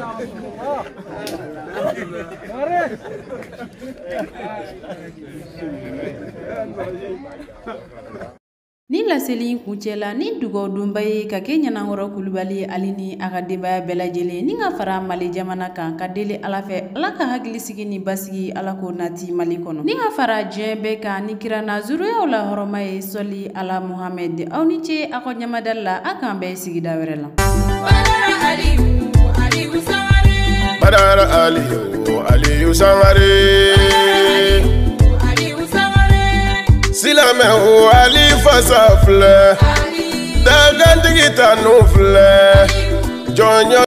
Ni laseli kuncɛla ni dugaw dunba ye ka kɛ Ɲanakɔrɔ Kulibali ale ni a ka denbaya bɛɛ lajɛlen ni ka fara Mali jamana kan ka deli ala fɛ ala ka hakilisigi ni basigi ala ko nati Mali kɔnɔ ni ka fara diɲɛ bɛɛ kan ni kira nazuruyaw la hɔrɔma ye sɔli ala Muhamɛd aw ni ce aw ka ɲamadali la a kan bɛɛ sigida wɛrɛ la Badara Aliyu Sangare Silame o Ali fasa filɛ dagantigi ta nu filɛ jɔnya